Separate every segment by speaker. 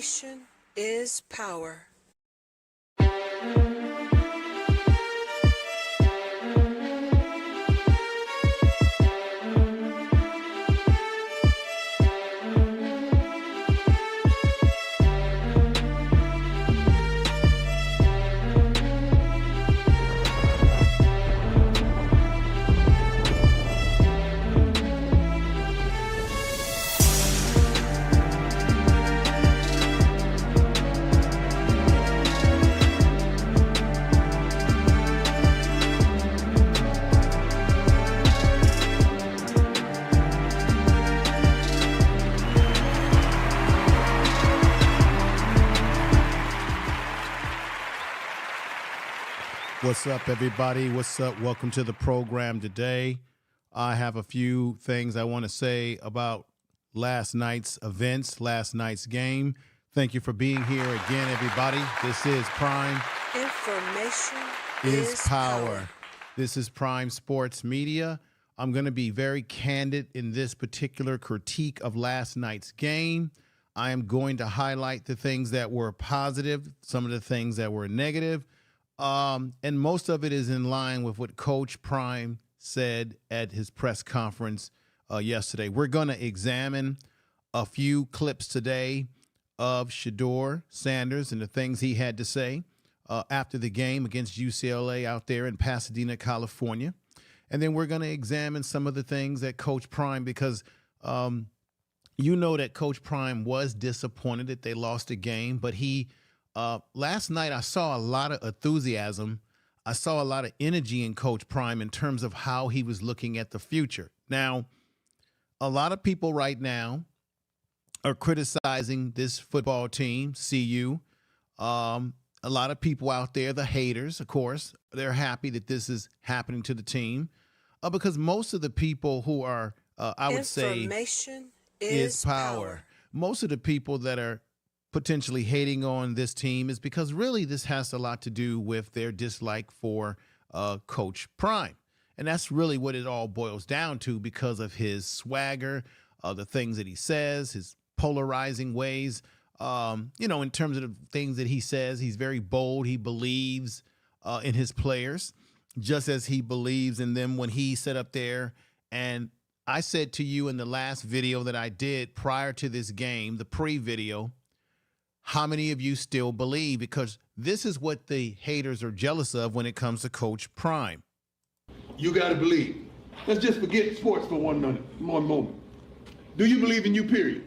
Speaker 1: Information is power.
Speaker 2: What's up, everybody? What's up? Welcome to the program today. I have a few things I want to say about last night's events, last night's game. Thank you for being here again, everybody. This is Prime.
Speaker 1: Information
Speaker 2: is power. This is Prime Sports Media. I'm going to be very candid in this particular critique of last night's game. I am going to highlight the things that were positive, some of the things that were negative. And most of it is in line with what Coach Prime said at his press conference yesterday. We're going to examine a few clips today of Shedeur Sanders and the things he had to say after the game against UCLA out there in Pasadena, California. And then we're going to examine some of the things that Coach Prime, because you know that Coach Prime was disappointed that they lost a game, but he last night, I saw a lot of enthusiasm. I saw a lot of energy in Coach Prime in terms of how he was looking at the future. Now, a lot of people right now are criticizing this football team, CU. A lot of people out there, the haters, of course, they're happy that this is happening to the team because most of the people who are, I would say,
Speaker 1: information is power.
Speaker 2: Most of the people that are potentially hating on this team is because really this has a lot to do with their dislike for Coach Prime. And that's really what it all boils down to because of his swagger, the things that he says, his polarizing ways. You know, in terms of the things that he says, he's very bold. He believes in his players just as he believes in them when he sat up there. And I said to you in the last video that I did prior to this game, the pre-video, how many of you still believe? Because this is what the haters are jealous of when it comes to Coach Prime.
Speaker 3: You got to believe. Let's just forget sports for one moment. Do you believe in you, period?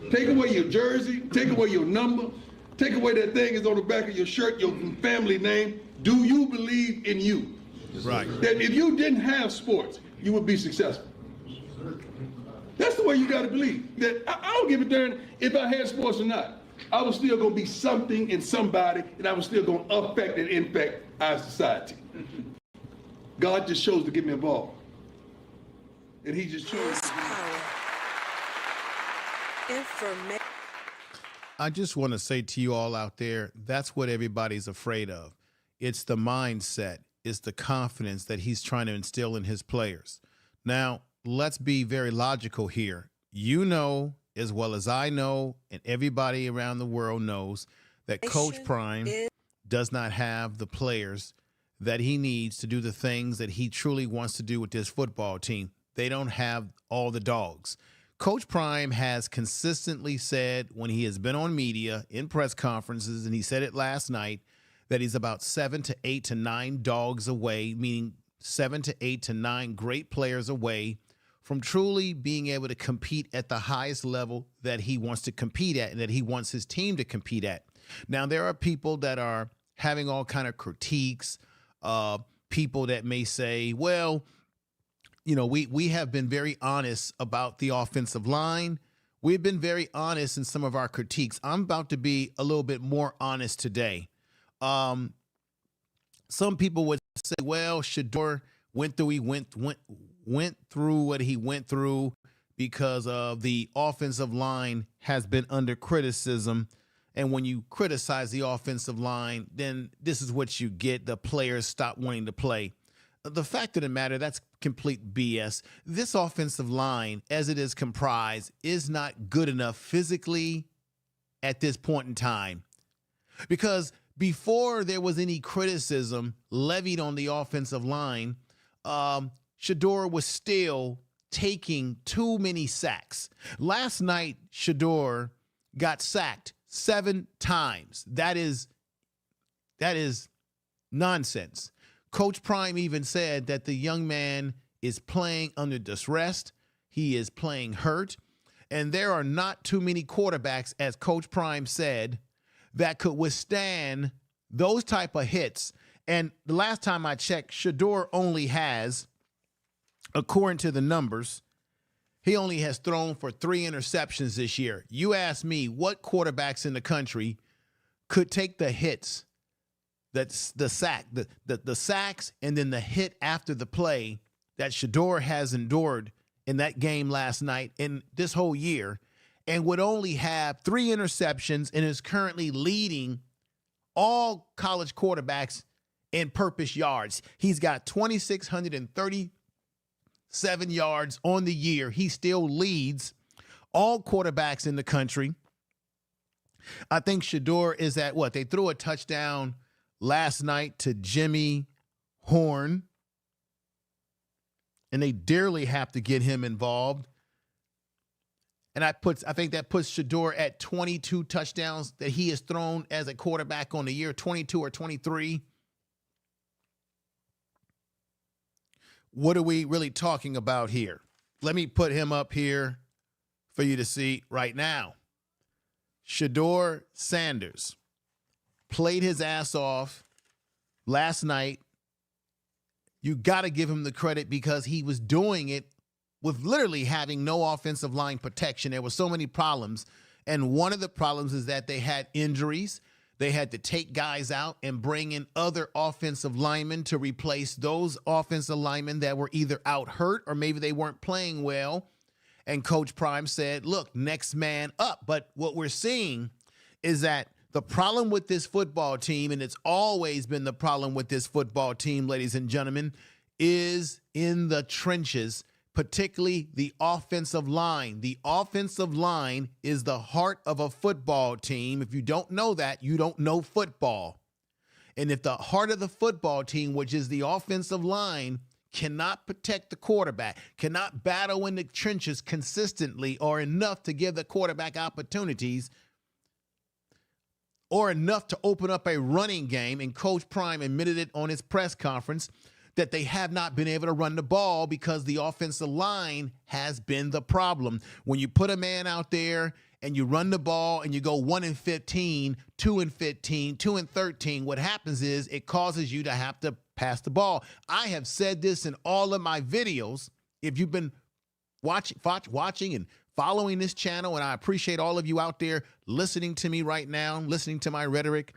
Speaker 3: Take away your jersey, take away your number, take away that thing that's on the back of your shirt, your family name. Do you believe in you?
Speaker 2: Right.
Speaker 3: That if you didn't have sports, you would be successful. That's the way you got to believe. That I don't give a darn if I had sports or not. I was still going to be something and somebody, and I was still going to affect and infect our society. God just chose to get me involved. And he just chose to
Speaker 1: Information.
Speaker 2: I just want to say to you all out there, that's what everybody's afraid of. It's the mindset. It's the confidence that he's trying to instill in his players. Now, let's be very logical here. You know, as well as I know, and everybody around the world knows, that Coach Prime does not have the players that he needs to do the things that he truly wants to do with this football team. They don't have all the dogs. Coach Prime has consistently said when he has been on media, in press conferences, and he said it last night, that he's about 7 to 8 to 9 dogs away, meaning 7 to 8 to 9 great players away from truly being able to compete at the highest level that he wants to compete at and that he wants his team to compete at. Now, there are people that are having all kind of critiques, people that may say, well, you know, we have been very honest about the offensive line. We've been very honest in some of our critiques. I'm about to be a little bit more honest today. Some people would say, well, Shedeur went through what he went through because of the offensive line has been under criticism. And when you criticize the offensive line, then this is what you get. The players stop wanting to play. The fact of the matter, that's complete BS. This offensive line, as it is comprised, is not good enough physically at this point in time. Because before there was any criticism levied on the offensive line, Shedeur was still taking too many sacks. Last night, Shedeur got sacked 7 times. That is nonsense. Coach Prime even said that the young man is playing under duress. He is playing hurt. And there are not too many quarterbacks, as Coach Prime said, that could withstand those type of hits. And the last time I checked, Shedeur only has, according to the numbers, he only has thrown for 3 interceptions this year. You ask me, what quarterbacks in the country could take the hits, that's the sacks, and then the hit after the play that Shedeur has endured in that game last night and this whole year, and would only have 3 interceptions and is currently leading all college quarterbacks in purpose yards. He's got 2,637 yards on the year. He still leads all quarterbacks in the country. I think Shedeur is at what? They threw a touchdown last night to Jimmy Horn, and they dearly have to get him involved. And I think that puts Shedeur at 22 touchdowns that he has thrown as a quarterback on the year, 22 or 23. What are we really talking about here? Let me put him up here for you to see right now. Shedeur Sanders played his ass off last night. You got to give him the credit because he was doing it with literally having no offensive line protection. There were so many problems. And one of the problems is that they had injuries. They had to take guys out and bring in other offensive linemen to replace those offensive linemen that were either out hurt or maybe they weren't playing well. And Coach Prime said, look, next man up. But what we're seeing is that the problem with this football team, and it's always been the problem with this football team, ladies and gentlemen, is in the trenches, particularly the offensive line. The offensive line is the heart of a football team. If you don't know that, you don't know football. And if the heart of the football team, which is the offensive line, cannot protect the quarterback, cannot battle in the trenches consistently or enough to give the quarterback opportunities, or enough to open up a running game, and Coach Prime admitted it on his press conference, that they have not been able to run the ball because the offensive line has been the problem. When you put a man out there and you run the ball and you go 1-15, 2-15, 2-13, what happens is it causes you to have to pass the ball. I have said this in all of my videos. If you've been watching and following this channel, and I appreciate all of you out there listening to me right now, listening to my rhetoric,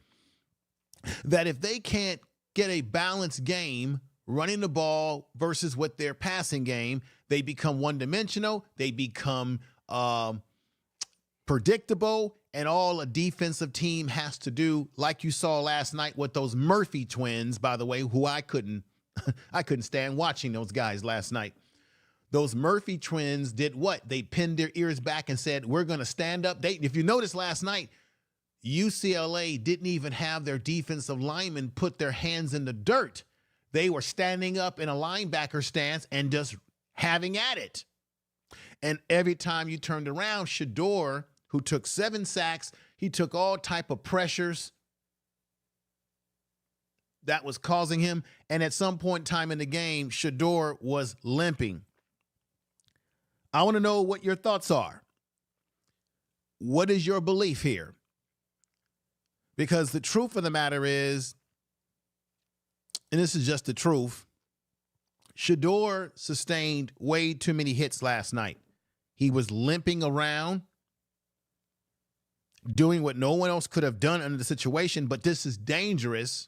Speaker 2: that if they can't get a balanced game running the ball versus with their passing game, they become one-dimensional, they become predictable, and all a defensive team has to do, like you saw last night with those Murphy twins, by the way, who I couldn't stand watching those guys last night. Those Murphy twins did what? They pinned their ears back and said, we're going to stand up. If you notice last night, UCLA didn't even have their defensive linemen put their hands in the dirt. They were standing up in a linebacker stance and just having at it. And every time you turned around, Shedeur, who took 7 sacks, he took all type of pressures that was causing him. And at some point in time in the game, Shedeur was limping. I want to know what your thoughts are. What is your belief here? Because the truth of the matter is, and this is just the truth, Shedeur sustained way too many hits last night. He was limping around, doing what no one else could have done under the situation, but this is dangerous.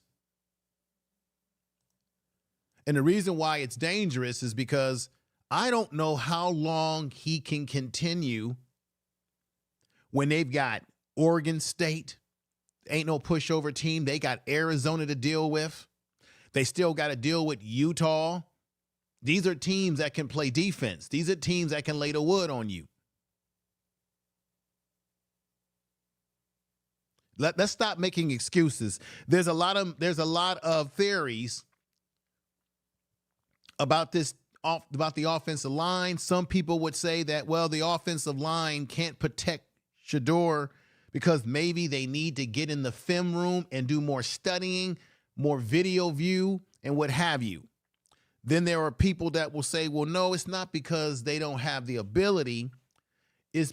Speaker 2: And the reason why it's dangerous is because I don't know how long he can continue when they've got Oregon State, ain't no pushover team. They got Arizona to deal with. They still got to deal with Utah. These are teams that can play defense. These are teams that can lay the wood on you. Let's stop making excuses. There's a lot of theories about the offensive line. Some people would say that, well, the offensive line can't protect Shedeur because maybe they need to get in the film room and do more studying, more video view, and what have you. Then there are people that will say, well, no, it's not because they don't have the ability. It's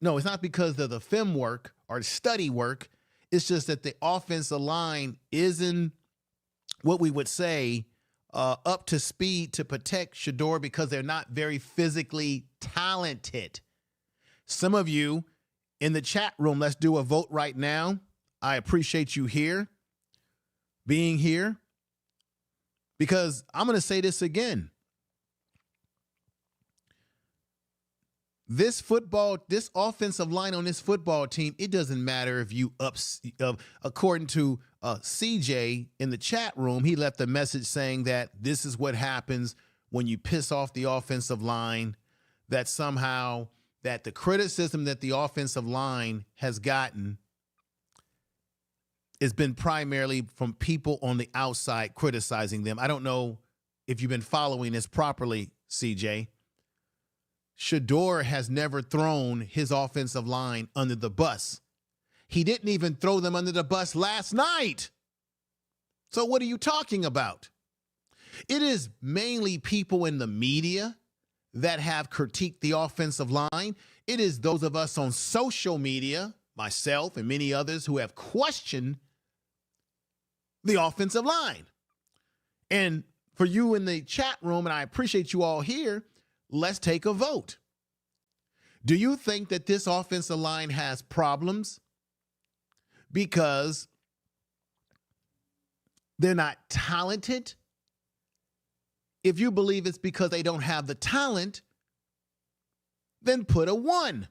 Speaker 2: not because of the film work or study work. It's just that the offensive line isn't what we would say up to speed to protect Shedeur because they're not very physically talented. Some of you in the chat room, let's do a vote right now. I appreciate you being here, because I'm going to say this again. This offensive line on this football team, it doesn't matter if you according to CJ in the chat room, he left a message saying that this is what happens when you piss off the offensive line, that somehow that the criticism that the offensive line has gotten has been primarily from people on the outside criticizing them. I don't know if you've been following this properly, CJ. Shedeur has never thrown his offensive line under the bus. He didn't even throw them under the bus last night. So what are you talking about? It is mainly people in the media that have critiqued the offensive line. It is those of us on social media, myself and many others, who have questioned the offensive line. And for you in the chat room, and I appreciate you all here, let's take a vote. Do you think that this offensive line has problems because they're not talented? If you believe it's because they don't have the talent, then put a 1.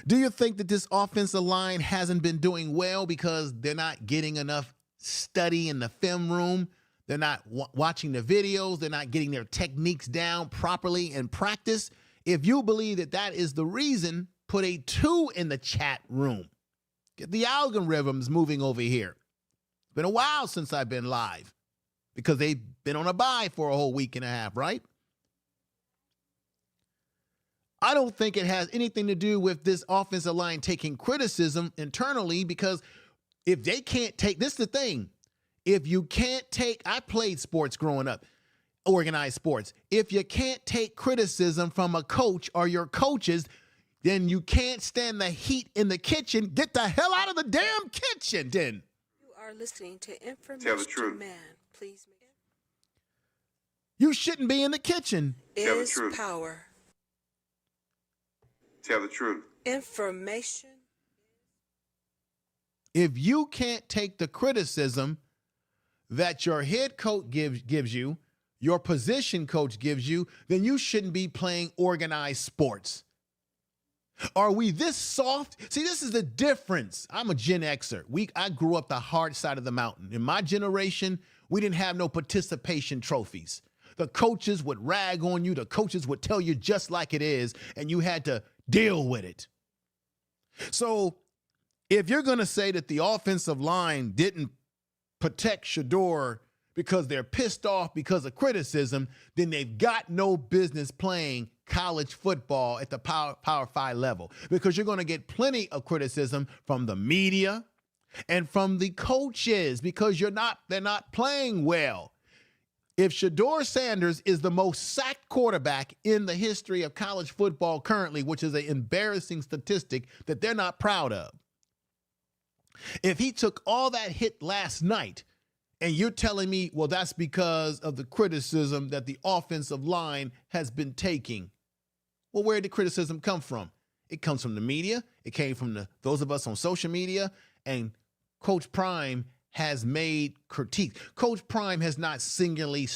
Speaker 2: Do you think that this offensive line hasn't been doing well because they're not getting enough study in the film room? They're not watching the videos. They're not getting their techniques down properly in practice. If you believe that that is the reason, put a 2 in the chat room. Get the algorithms moving over here. It's been a while since I've been live because they've been on a bye for a whole week and a half, right? I don't think it has anything to do with this offensive line taking criticism internally, because if they can't take, this is the thing. If you can't take, I played sports growing up, organized sports. If you can't take criticism from a coach or your coaches, then you can't stand the heat in the kitchen. Get the hell out of the damn kitchen, then.
Speaker 1: You are listening to Information
Speaker 4: Tell the truth.
Speaker 1: Man. Please.
Speaker 2: You shouldn't be in the kitchen.
Speaker 4: Tell the
Speaker 1: Is
Speaker 4: truth.
Speaker 1: power.
Speaker 4: Tell the truth.
Speaker 1: Information.
Speaker 2: If you can't take the criticism that your head coach gives you, your position coach gives you, then you shouldn't be playing organized sports. Are we this soft? See, this is the difference. I'm a Gen Xer. I grew up the hard side of the mountain. In my generation, we didn't have no participation trophies. The coaches would rag on you. The coaches would tell you just like it is, and you had to deal with it. So if you're going to say that the offensive line didn't protect Shedeur because they're pissed off because of criticism, then they've got no business playing college football at the Power 5 level, because you're going to get plenty of criticism from the media and from the coaches because they're not playing well. If Shedeur Sanders is the most sacked quarterback in the history of college football currently, which is an embarrassing statistic that they're not proud of, if he took all that hit last night, and you're telling me, well, that's because of the criticism that the offensive line has been taking. Well, where did the criticism come from? It comes from the media. It came from those of us on social media. And Coach Prime has made critiques. Coach Prime has not singularly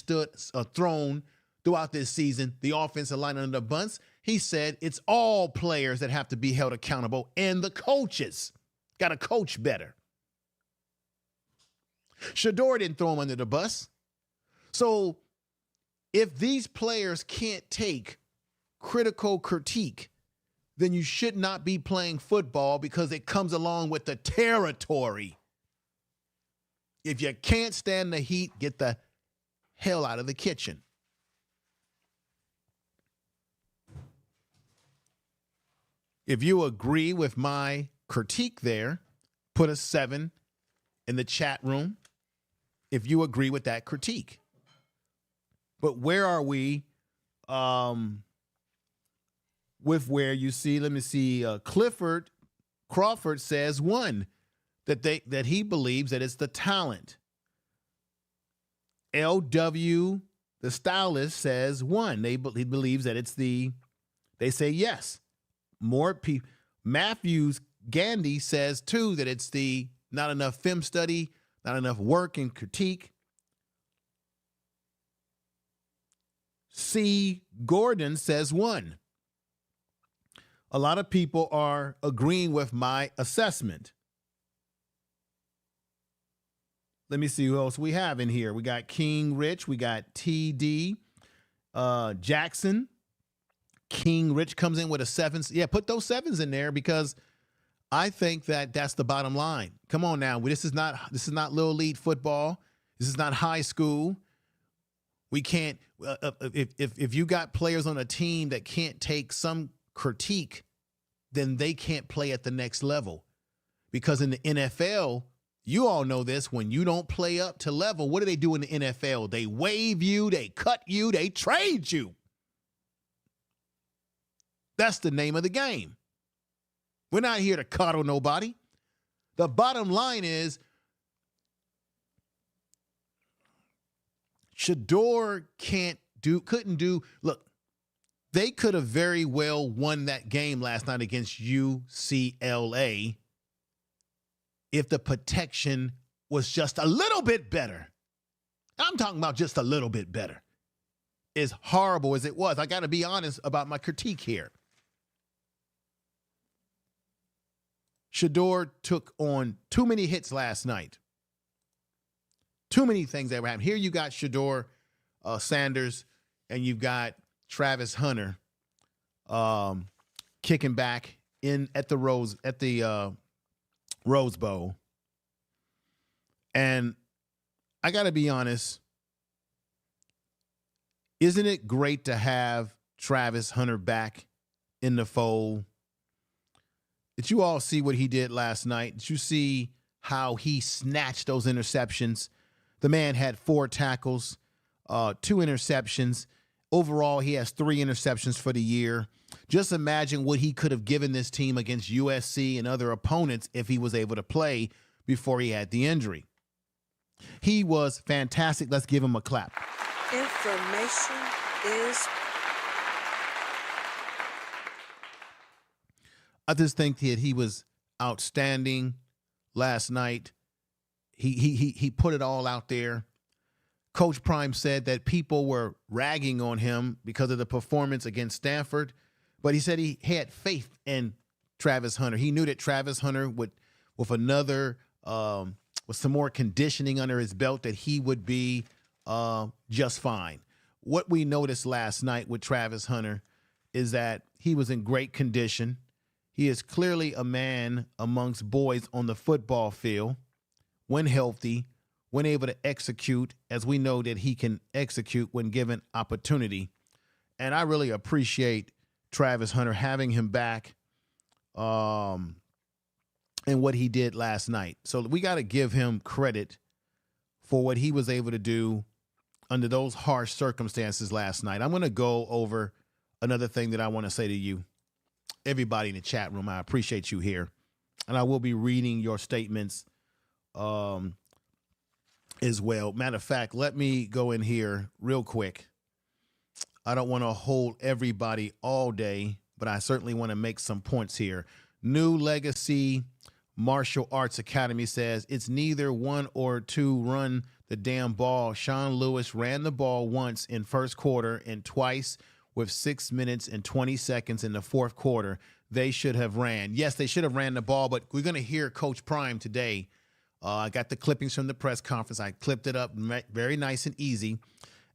Speaker 2: thrown throughout this season the offensive line under the bus. He said it's all players that have to be held accountable, and the coaches got to coach better. Shedeur didn't throw him under the bus. So if these players can't take critical critique, then you should not be playing football because it comes along with the territory. If you can't stand the heat, get the hell out of the kitchen. If you agree with my critique there, put a 7 in the chat room if you agree with that critique. But where are we with where you see, let me see, Crawford says 1, that he believes that it's the talent. LW, the stylist, says 1. He believes that it's they say yes. More people. Matthews Gandhi says 2, that it's the not enough film study, not enough work and critique. C. Gordon says 1. A lot of people are agreeing with my assessment. Let me see who else we have in here. We got King Rich. We got TD Jackson. King Rich comes in with a 7. Yeah, put those 7s in there because I think that's the bottom line. Come on now. This is not little league football. This is not high school. We can't if you got players on a team that can't take some critique, then they can't play at the next level. Because in the NFL, you all know this, when you don't play up to level, what do they do in the NFL? They waive you, they cut you, they trade you. That's the name of the game. We're not here to coddle nobody. The bottom line is Shedeur couldn't do. Look, they could have very well won that game last night against UCLA if the protection was just a little bit better. I'm talking about just a little bit better. As horrible as it was, I got to be honest about my critique here. Shedeur took on too many hits last night. Too many things that were happening. Here you got Shedeur Sanders, and you've got Travis Hunter kicking back in at the Rose Bowl. And I got to be honest, isn't it great to have Travis Hunter back in the fold? Did you all see what he did last night? Did you see how he snatched those interceptions? The man had 4 tackles, 2 interceptions. Overall, he has 3 interceptions for the year. Just imagine what he could have given this team against USC and other opponents if he was able to play before he had the injury. He was fantastic. Let's give him a clap.
Speaker 1: Information is.
Speaker 2: I just think that he was outstanding last night. He put it all out there. Coach Prime said that people were ragging on him because of the performance against Stanford, but he said he had faith in Travis Hunter. He knew that Travis Hunter would, with some more conditioning under his belt, that he would be just fine. What we noticed last night with Travis Hunter is that he was in great condition. He is clearly a man amongst boys on the football field. When healthy, when able to execute, as we know that he can execute when given opportunity. And I really appreciate Travis Hunter, having him back and what he did last night. So we got to give him credit for what he was able to do under those harsh circumstances last night. I'm going to go over another thing that I want to say to you, everybody in the chat room. I appreciate you here. And I will be reading your statements as well. Matter of fact, let me go in here real quick. I don't want to hold everybody all day, but I certainly want to make some points here. New Legacy Martial Arts Academy says it's neither 1 or 2 run the damn ball. Sean Lewis ran the ball once in first quarter and twice with 6 minutes and 20 seconds in the fourth quarter. They should have ran. Yes, they should have ran the ball, but we're going to hear Coach Prime today. I got the clippings from the press conference. I clipped it up very nice and easy.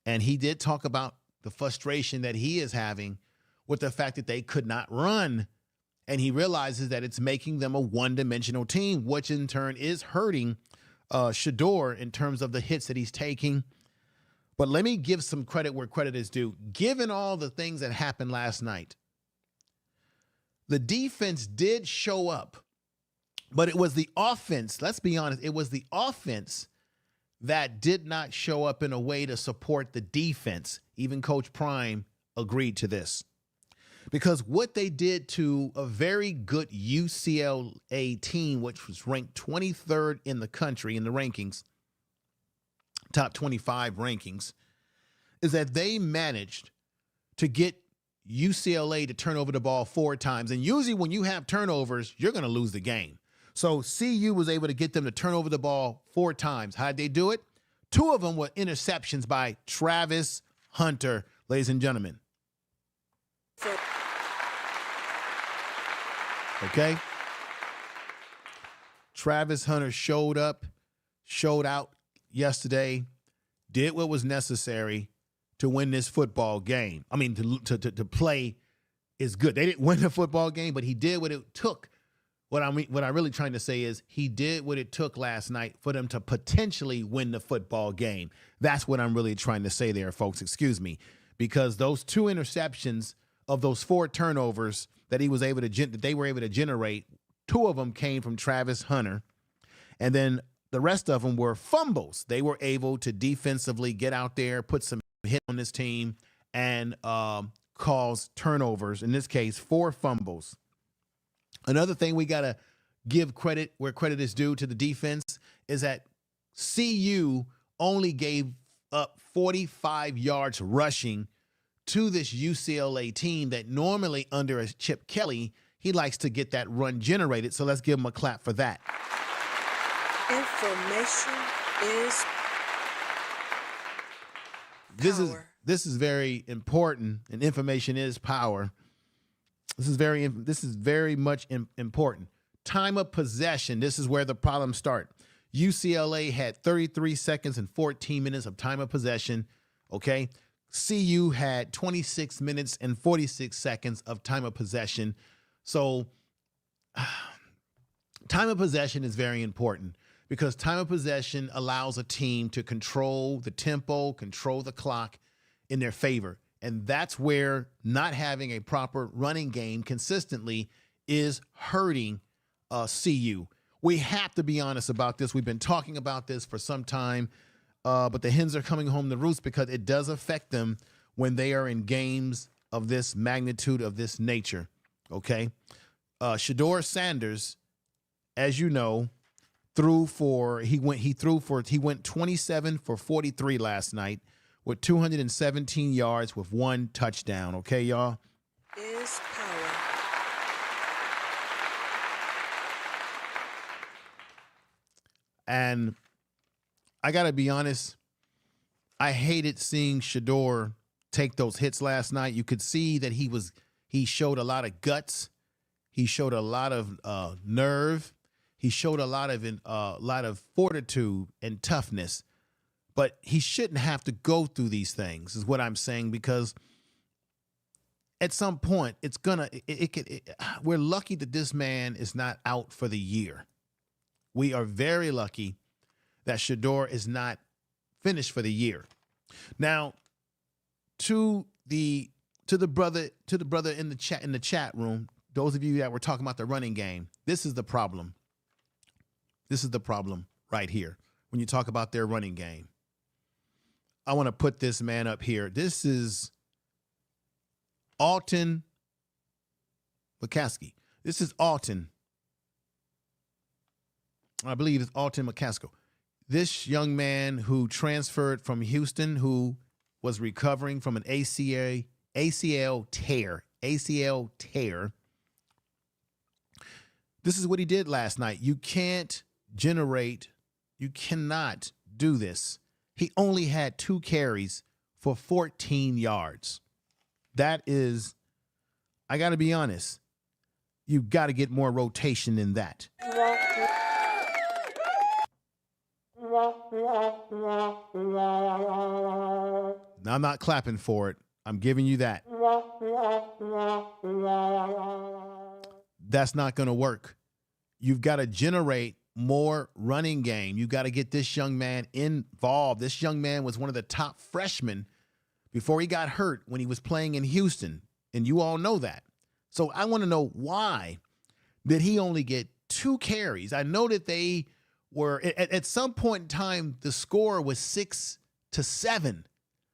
Speaker 2: And he did talk about the frustration that he is having with the fact that they could not run And he realizes that it's making them a one-dimensional team, which in turn is hurting Shedeur in terms of the hits that he's taking. But let me give some credit where credit is due. Given all the things that happened last night, the defense did show up, but it was the offense. Let's be honest. It was the offense that did not show up in a way to support the defense. Even Coach Prime agreed to this. Because what they did to a very good UCLA team, which was ranked 23rd in the country in the rankings, top 25 rankings, is that they managed to get UCLA to turn over the ball 4 times. And usually when you have turnovers, you're going to lose the game. So CU was able to get them to turn over the ball 4 times. How'd they do it? 2 of them were interceptions by Travis Hunter, ladies and gentlemen. Okay? Travis Hunter showed up, showed out yesterday, did what was necessary to win this football game. I mean, to play is good. They didn't win the football game, but he did what it took. What I'm really trying to say is he did what it took last night for them to potentially win the football game. That's what I'm really trying to say there, folks. Excuse me. Because those 2 interceptions of those 4 turnovers that they were able to generate, 2 of them came from Travis Hunter. And then the rest of them were fumbles. They were able to defensively get out there, put some hit on this team, and cause turnovers. In this case, 4 fumbles. Another thing we got to give credit where credit is due to the defense is that CU only gave up 45 yards rushing to this UCLA team that normally under a Chip Kelly, he likes to get that run generated. So let's give him a clap for that.
Speaker 1: Information is power.
Speaker 2: This is very important, and information is power. This is very much important. Time of possession. This is where the problems start. UCLA had 33 seconds and 14 minutes of time of possession. Okay. CU had 26 minutes and 46 seconds of time of possession. So time of possession is very important because time of possession allows a team to control the tempo, control the clock in their favor. And that's where not having a proper running game consistently is hurting CU. We have to be honest about this. We've been talking about this for some time, but the hens are coming home to roost because it does affect them when they are in games of this magnitude, of this nature. Okay. Shedeur Sanders, as you know, he went 27 for 43 last night with 217 yards with 1 touchdown. Okay, y'all?
Speaker 1: Is power.
Speaker 2: And I got to be honest, I hated seeing Shedeur take those hits last night. You could see that he showed a lot of guts. He showed a lot of nerve. He showed a lot of fortitude and toughness. But he shouldn't have to go through these things, is what I'm saying, because at some point we're lucky that this man is not out for the year. We are very lucky that Shedeur is not finished for the year. Now, to the brother in the chat room, those of you that were talking about the running game, this is the problem. This is the problem right here when you talk about their running game. I want to put this man up here. This is Alton McCaskey. This is Alton. I believe it's Alton McCaskill. This young man who transferred from Houston, who was recovering from an ACL tear. This is what he did last night. You cannot do this. He only had 2 carries for 14 yards. That is, I got to be honest, you've got to get more rotation than that. Now, I'm not clapping for it. I'm giving you that. that's not going to work. You've got to generate more running game. You got to get this young man involved. This young man was one of the top freshmen before he got hurt when he was playing in Houston, and you all know that. So I want to know, why did he only get 2 carries? I know that they were at some point in time, the score was 6-7.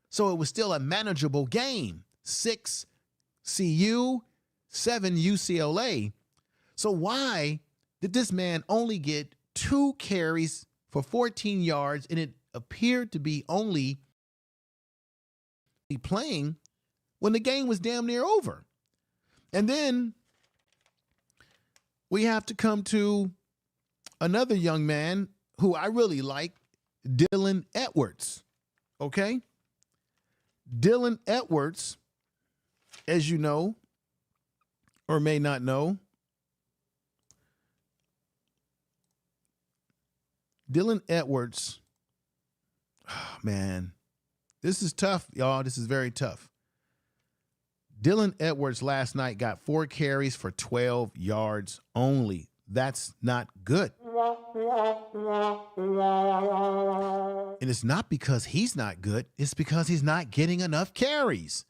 Speaker 2: So it was still a manageable game. 6 CU, 7 UCLA. So why did this man only get 2 carries for 14 yards, and it appeared to be only playing when the game was damn near over? And then we have to come to another young man who I really like, Dylan Edwards. Okay? Dylan Edwards, as you know, or may not know, Dylan Edwards, oh, man, this is tough, y'all. This is very tough. Dylan Edwards last night got 4 carries for 12 yards only. That's not good. And it's not because he's not good. It's because he's not getting enough carries.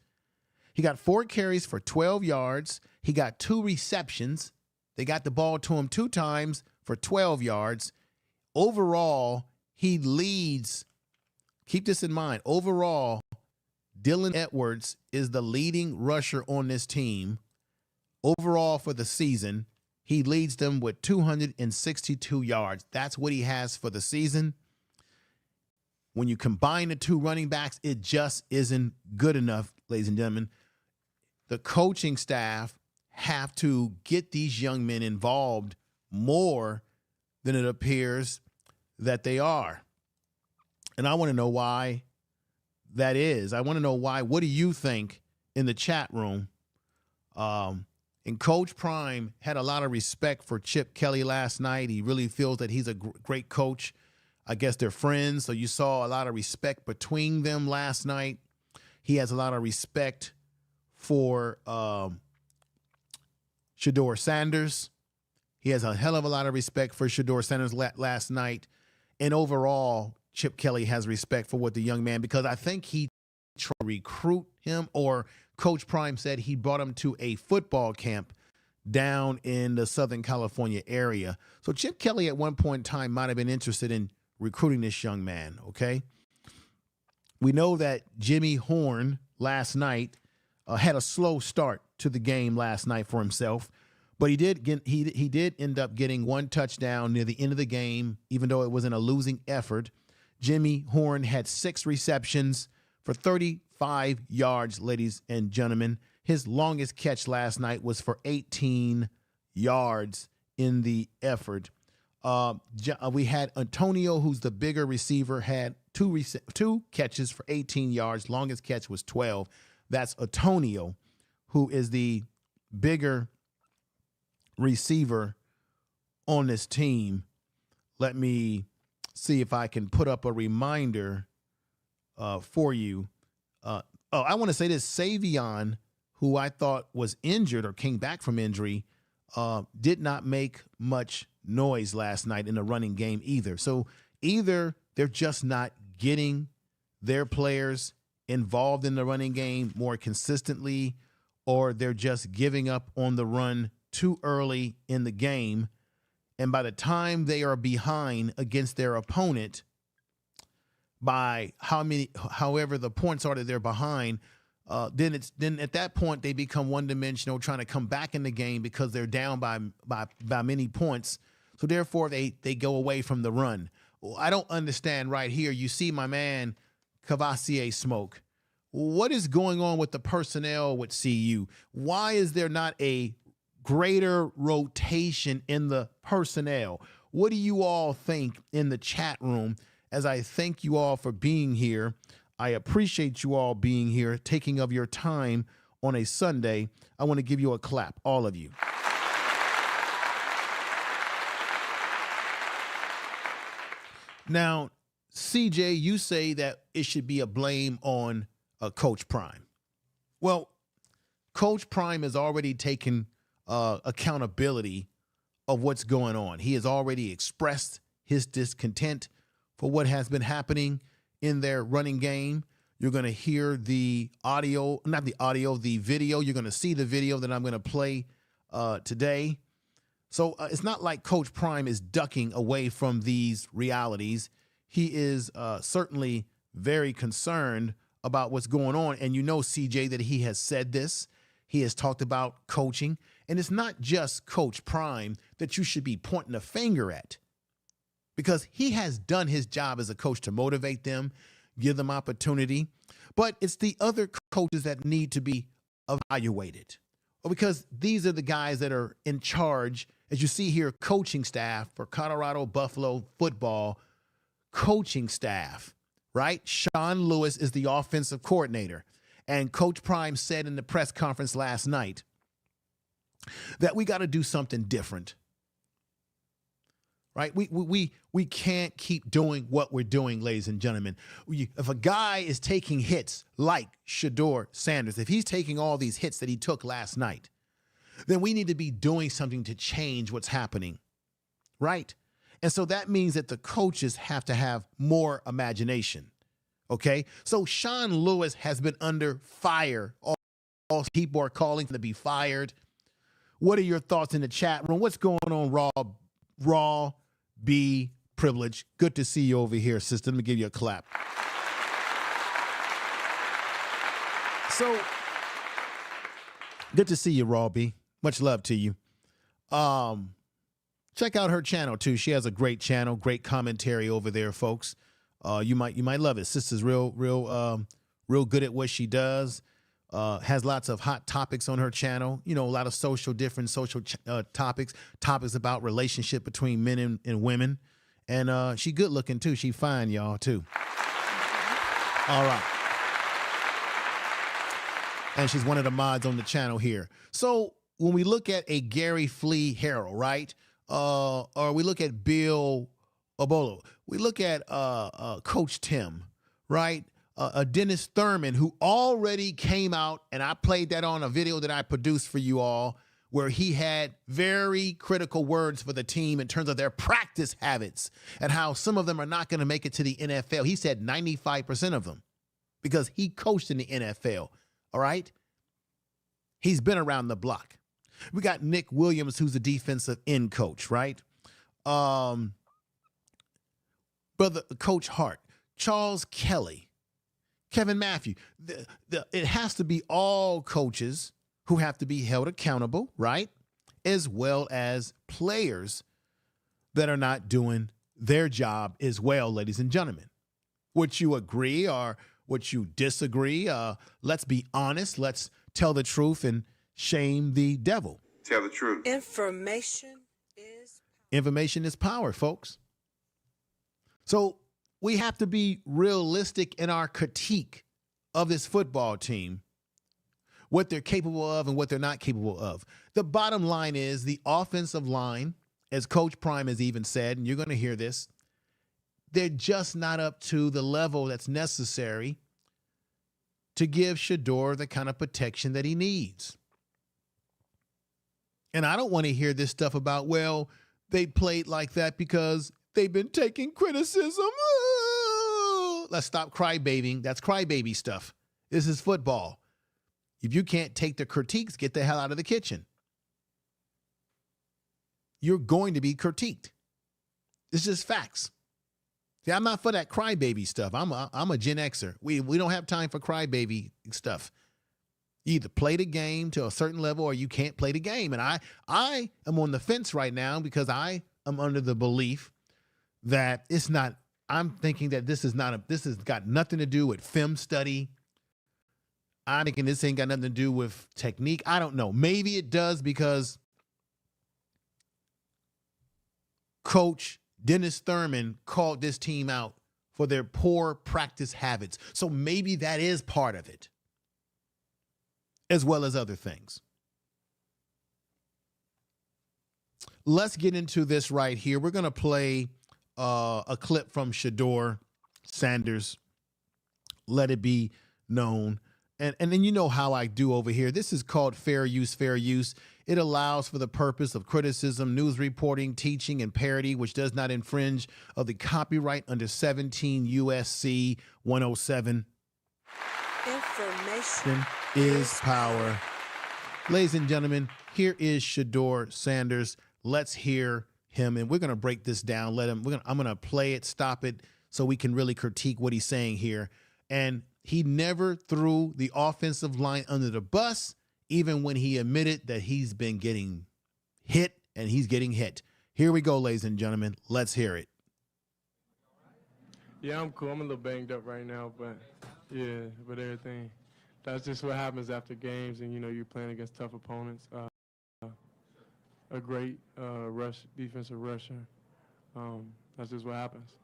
Speaker 2: He got 4 carries for 12 yards. He got 2 receptions. They got the ball to him 2 times for 12 yards. Overall, he leads. Keep this in mind. Overall, Dylan Edwards is the leading rusher on this team. Overall for the season, he leads them with 262 yards. That's what he has for the season. When you combine the 2 running backs, it just isn't good enough, ladies and gentlemen. The coaching staff have to get these young men involved more than it appears that they are. And I want to know why that is. I want to know why. What do you think in the chat room? And Coach Prime had a lot of respect for Chip Kelly last night. He really feels that he's a great coach. I guess they're friends, so you saw a lot of respect between them last night. He has a lot of respect for Shedeur Sanders. He has a hell of a lot of respect for Shedeur Sanders last night. And overall, Chip Kelly has respect for what the young man, because I think he tried to recruit him, or Coach Prime said he brought him to a football camp down in the Southern California area. So Chip Kelly at one point in time might have been interested in recruiting this young man, okay? We know that Jimmy Horn last night had a slow start to the game last night for himself, but he did end up getting 1 touchdown near the end of the game, even though it was in a losing effort. Jimmy Horn had 6 receptions for 35 yards, ladies and gentlemen. His longest catch last night was for 18 yards in the effort. We had Antonio, who's the bigger receiver, had 2 catches for 18 yards. Longest catch was 12. That's Antonio, who is the bigger receiver on this team. Let me see if I can put up a reminder for you. I want to say this. Savion, who I thought was injured or came back from injury, did not make much noise last night in the running game either. So either they're just not getting their players involved in the running game more consistently, or they're just giving up on the run too early in the game. And by the time they are behind against their opponent by however the points are that they're behind, then at that point they become one-dimensional, trying to come back in the game because they're down by many points. So therefore they go away from the run. I don't understand right here. You see my man Cavassier Smoke. What is going on with the personnel with CU? Why is there not a greater rotation in the personnel? What do you all think in the chat room? As I thank you all for being here. I appreciate you all being here, taking of your time on a Sunday. I want to give you a clap, all of you. Now, CJ, you say that it should be a blame on Coach Prime. Well, Coach Prime has already taken accountability of what's going on. He has already expressed his discontent for what has been happening in their running game. You're going to hear the audio, not the audio, the video. You're going to see the video that I'm going to play today. So it's not like Coach Prime is ducking away from these realities. He is certainly very concerned about what's going on. And you know, CJ, that he has said this. He has talked about coaching. And it's not just Coach Prime that you should be pointing a finger at, because he has done his job as a coach to motivate them, give them opportunity. But it's the other coaches that need to be evaluated, because these are the guys that are in charge. As you see here, coaching staff for Colorado Buffalo football, coaching staff, right? Sean Lewis is the offensive coordinator. And Coach Prime said in the press conference last night that we got to do something different, right? We can't keep doing what we're doing, ladies and gentlemen. If a guy is taking hits like Shedeur Sanders, if he's taking all these hits that he took last night, then we need to be doing something to change what's happening, right? And so that means that the coaches have to have more imagination, okay? So Sean Lewis has been under fire. All people are calling to be fired. What are your thoughts in the chat room? What's going on, Raw B Privilege? Good to see you over here, sister. Let me give you a clap. So good to see you, Raw B. Much love to you. Check out her channel too. She has a great channel, great commentary over there, folks. You might love it. Sister's real good at what she does. Has lots of hot topics on her channel. You know, a lot of different social topics about relationship between men and women. And she good looking too. She fine, y'all, too. All right. And she's one of the mods on the channel here. So when we look at a Gary Flea Harrell, right? Or we look at Bill Obolo, we look at Coach Tim, right? Dennis Thurman, who already came out, and I played that on a video that I produced for you all, where he had very critical words for the team in terms of their practice habits and how some of them are not going to make it to the NFL. He said 95% of them, because he coached in the NFL, all right? He's been around the block. We got Nick Williams, who's a defensive end coach, right? Brother Coach Hart, Charles Kelly, Kevin Matthew. It has to be all coaches who have to be held accountable, right? As well as players that are not doing their job as well, ladies and gentlemen. Would you agree or would you disagree? Let's be honest. Let's tell the truth and shame the devil.
Speaker 3: Tell the truth.
Speaker 1: Information
Speaker 2: is power, folks. So we have to be realistic in our critique of this football team, what they're capable of and what they're not capable of. The bottom line is the offensive line, as Coach Prime has even said, and you're going to hear this, they're just not up to the level that's necessary to give Shedeur the kind of protection that he needs. And I don't want to hear this stuff about, well, they played like that because they've been taking criticism. Let's stop crybabying. That's crybaby stuff. This is football. If you can't take the critiques, get the hell out of the kitchen. You're going to be critiqued. It's just facts. See, I'm not for that crybaby stuff. I'm a Gen Xer. We don't have time for crybaby stuff. You either play the game to a certain level or you can't play the game. And I am on the fence right now because I am under the belief that it's not, I'm thinking that this has got nothing to do with film study. I'm thinking this ain't got nothing to do with technique. I don't know. Maybe it does because Coach Dennis Thurman called this team out for their poor practice habits. So maybe that is part of it, as well as other things. Let's get into this right here. We're going to play a clip from Shedeur Sanders, Let It Be Known. and then you know how I do over here. This is called fair use, fair use. It allows for the purpose of criticism, news reporting, teaching, and parody, which does not infringe of the copyright under 17 USC 107.
Speaker 1: Information
Speaker 2: is power. Ladies and gentlemen, here is Shedeur Sanders. Let's hear him, and we're going to break this down. I'm going to play it, stop it, so we can really critique what he's saying here. And he never threw the offensive line under the bus, even when he admitted that he's been getting hit and he's getting hit. Here we go, ladies and gentlemen. Let's hear it.
Speaker 4: Yeah, I'm cool. I'm a little banged up right now, but yeah, but everything. That's just what happens after games, and you know you're playing against tough opponents. A great defensive rusher. That's just what happens.
Speaker 5: Is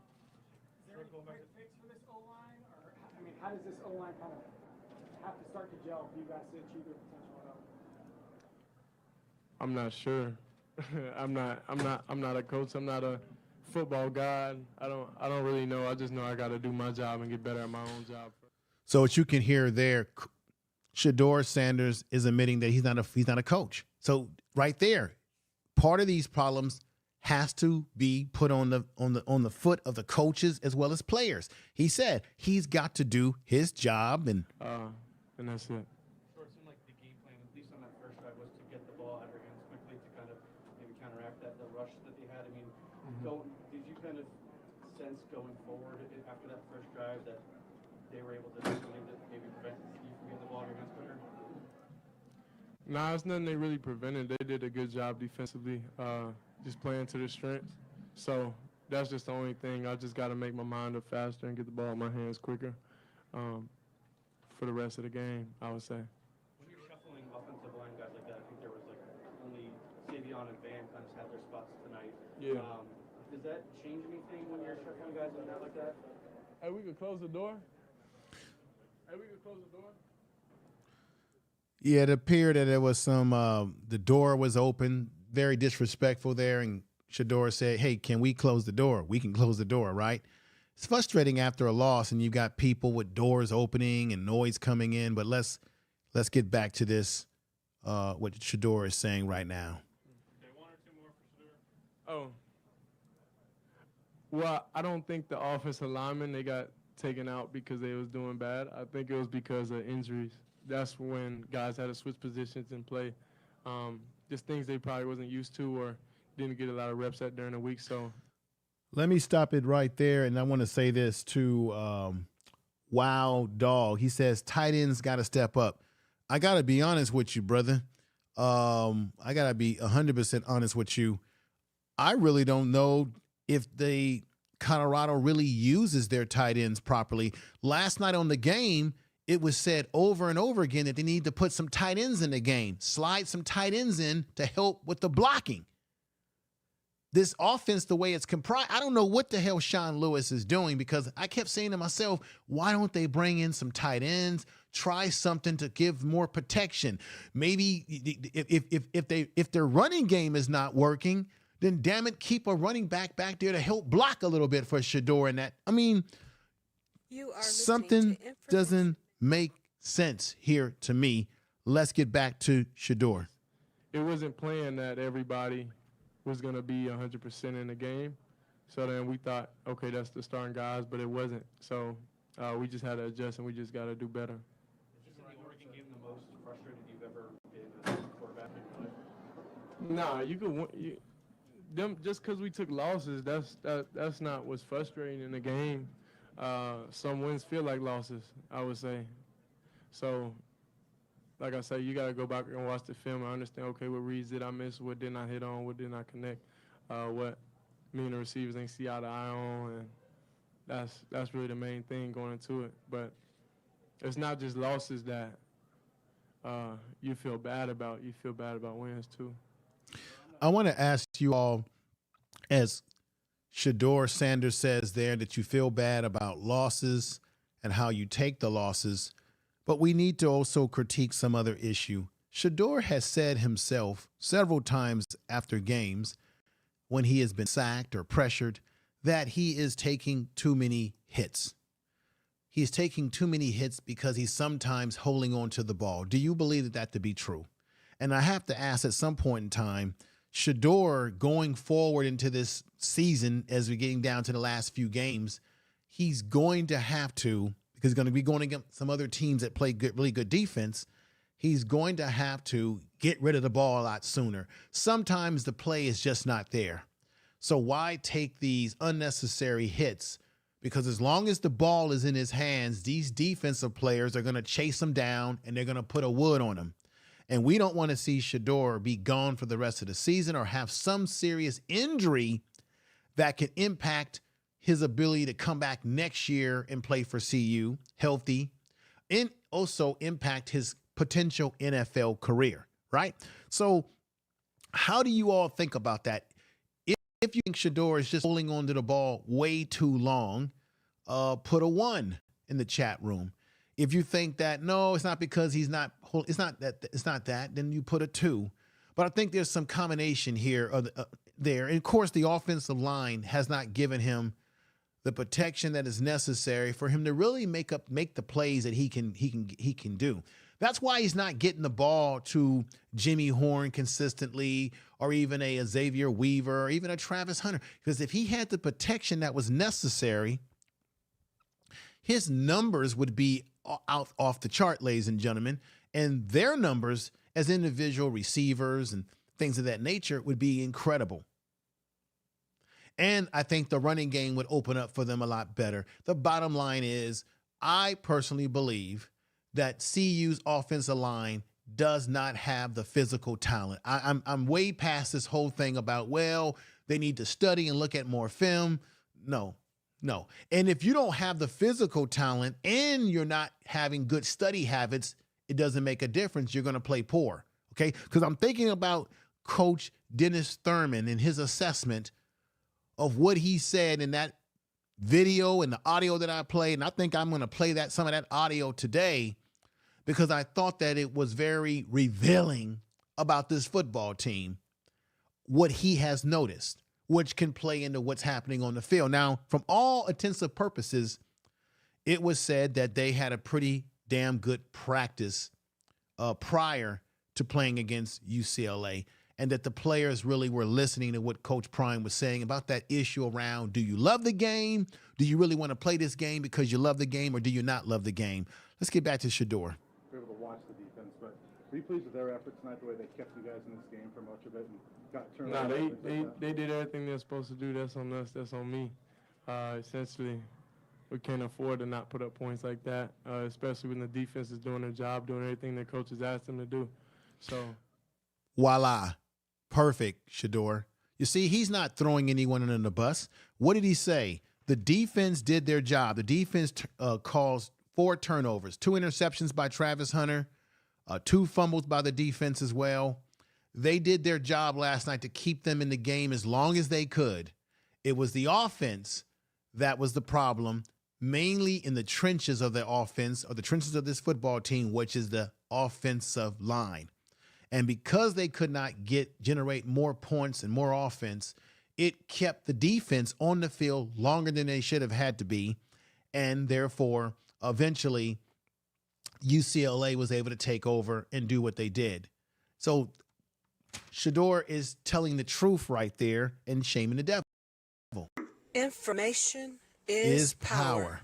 Speaker 5: there any quick fix for this O-line, or I mean, how does this O-line kind of have to start to gel for you guys to achieve your potential at all?
Speaker 4: I'm not sure. I'm not a coach. I'm not a football god. I don't really know. I just know I got to do my job and get better at my own job.
Speaker 2: So what you can hear there, Shedeur Sanders is admitting that he's not a coach. So right there, part of these problems has to be put on the foot of the coaches as well as players. He said he's got to do his job, and
Speaker 4: that's it.
Speaker 6: Sure, it seemed like the game plan, at least on that first drive, was to get the ball out of their hands quickly to kind of maybe counteract the rush that they had. I mean, did you kind of sense going forward after that first drive that they were able to do something that maybe prevent you from getting the ball out of your hands quicker?
Speaker 4: Nah, it's nothing they really prevented. They did a good job defensively, just playing to their strengths. So that's just the only thing. I just got to make my mind up faster and get the ball in my hands quicker for the rest of the game, I would say.
Speaker 6: When you're shuffling offensive line guys like that, I think there was like only Savion and Van kind of had their spots tonight.
Speaker 4: Yeah.
Speaker 6: Does that change anything when you're shuffling guys in and out like that?
Speaker 4: Hey, we could close the door. Hey, we could close the door.
Speaker 2: yeah, it appeared that there was some the door was open, very disrespectful there, and Shedeur said, "Hey, can we close the door? We can close the door, right?" It's frustrating after a loss, and you've got people with doors opening and noise coming in. But let's get back to this. What Shedeur is saying right now.
Speaker 6: Okay, one or two more for Shedeur.
Speaker 4: Oh. Well, I don't think the offensive linemen, they got taken out because they was doing bad. I think it was because of injuries. That's when guys had to switch positions and play. Just things they probably wasn't used to or didn't get a lot of reps at during the week. So
Speaker 2: Let me stop it right there, and I want to say this to Wow Dog. He says tight ends got to step up. I got to be honest with you, brother. I got to be 100% honest with you. I really don't know if Colorado really uses their tight ends properly. Last night on the game, it was said over and over again that they need to put some tight ends in the game, slide some tight ends in to help with the blocking. This offense, the way it's comprised, I don't know what the hell Sean Lewis is doing, because I kept saying to myself, why don't they bring in some tight ends, try something to give more protection? Maybe if their running game is not working, then damn it, keep a running back there to help block a little bit for Shedeur and that. I mean,
Speaker 1: You are
Speaker 2: something
Speaker 1: listening to information.
Speaker 2: doesn't make sense here to me. Let's get back to Shedeur.
Speaker 4: it wasn't playing that everybody was going to be 100% in the game. So then we thought, okay, that's the starting guys, but it wasn't. So we just had to adjust, and we just got to do better.
Speaker 6: Is the Oregon game the most frustrated you've ever been as a quarterback in your life?
Speaker 4: Nah, you could win. Them just because we took losses, that's not what's frustrating in the game. Some wins feel like losses, I would say. So, like I say, you got to go back and watch the film and understand, okay, what reads did I miss, what did I hit on, what did I connect, what me and the receivers ain't see eye to eye on, and that's really the main thing going into it. But it's not just losses that you feel bad about. You feel bad about wins too.
Speaker 2: I want to ask you all, as Shedeur Sanders says there, that you feel bad about losses and how you take the losses, but we need to also critique some other issue. Shedeur has said himself several times after games when he has been sacked or pressured that he is taking too many hits. he's taking too many hits because he's sometimes holding on to the ball. Do you believe that to be true? And I have to ask at some point in time, Shedeur going forward into this season as we're getting down to the last few games, he's going to have to, because he's going to be going against some other teams that play good, really good defense, he's going to have to get rid of the ball a lot sooner. Sometimes the play is just not there. So why take these unnecessary hits? Because as long as the ball is in his hands, these defensive players are going to chase him down and they're going to put a wood on him. And we don't want to see Shedeur be gone for the rest of the season or have some serious injury that can impact his ability to come back next year and play for CU healthy, and also impact his potential NFL career, right? So how do you all think about that? If you think Shedeur is just holding on to the ball way too long, put a 1 in the chat room. If you think that, no, it's not because he's not, it's not that, then you put a 2. But I think there's some combination here there. And of course, the offensive line has not given him the protection that is necessary for him to really make the plays that he can do. That's why he's not getting the ball to Jimmy Horn consistently, or even a Xavier Weaver, or even a Travis Hunter. Because if he had the protection that was necessary, his numbers would be off the chart, ladies and gentlemen, and their numbers as individual receivers and things of that nature would be incredible. And I think the running game would open up for them a lot better. The bottom line is, I personally believe that CU's offensive line does not have the physical talent. I'm way past this whole thing about, well, they need to study and look at more film. No. And if you don't have the physical talent and you're not having good study habits, it doesn't make a difference. You're going to play poor, okay? Because I'm thinking about Coach Dennis Thurman and his assessment of what he said in that video and the audio that I played. And I think I'm going to play some of that audio today, because I thought that it was very revealing about this football team, what he has noticed, which can play into what's happening on the field. Now, from all intents and purposes, it was said that they had a pretty damn good practice prior to playing against UCLA, and that the players really were listening to what Coach Prime was saying about that issue around, do you love the game? Do you really want to play this game because you love the game, or do you not love the game? Let's get back to Shedeur.
Speaker 7: Able to watch the defense, but were you pleased with their efforts tonight, the way they kept you guys in this game for much of it and got turned around?
Speaker 4: No, they did everything they're supposed to do. That's on us. That's on me. Essentially, we can't afford to not put up points like that, especially when the defense is doing their job, doing everything their coaches asked them to do. So, voila,
Speaker 2: perfect, Shedeur. You see, he's not throwing anyone under the bus. What did he say? The defense did their job. The defense caused 4 turnovers, 2 interceptions by Travis Hunter, 2 fumbles by the defense as well. They did their job last night to keep them in the game as long as they could. It was the offense that was the problem, mainly in the trenches of the offense, or the trenches of this football team, which is the offensive line. And because they could not generate more points and more offense, it kept the defense on the field longer than they should have had to be, and therefore, eventually, UCLA was able to take over and do what they did. So Shedeur is telling the truth right there and shaming the devil.
Speaker 1: Information is power.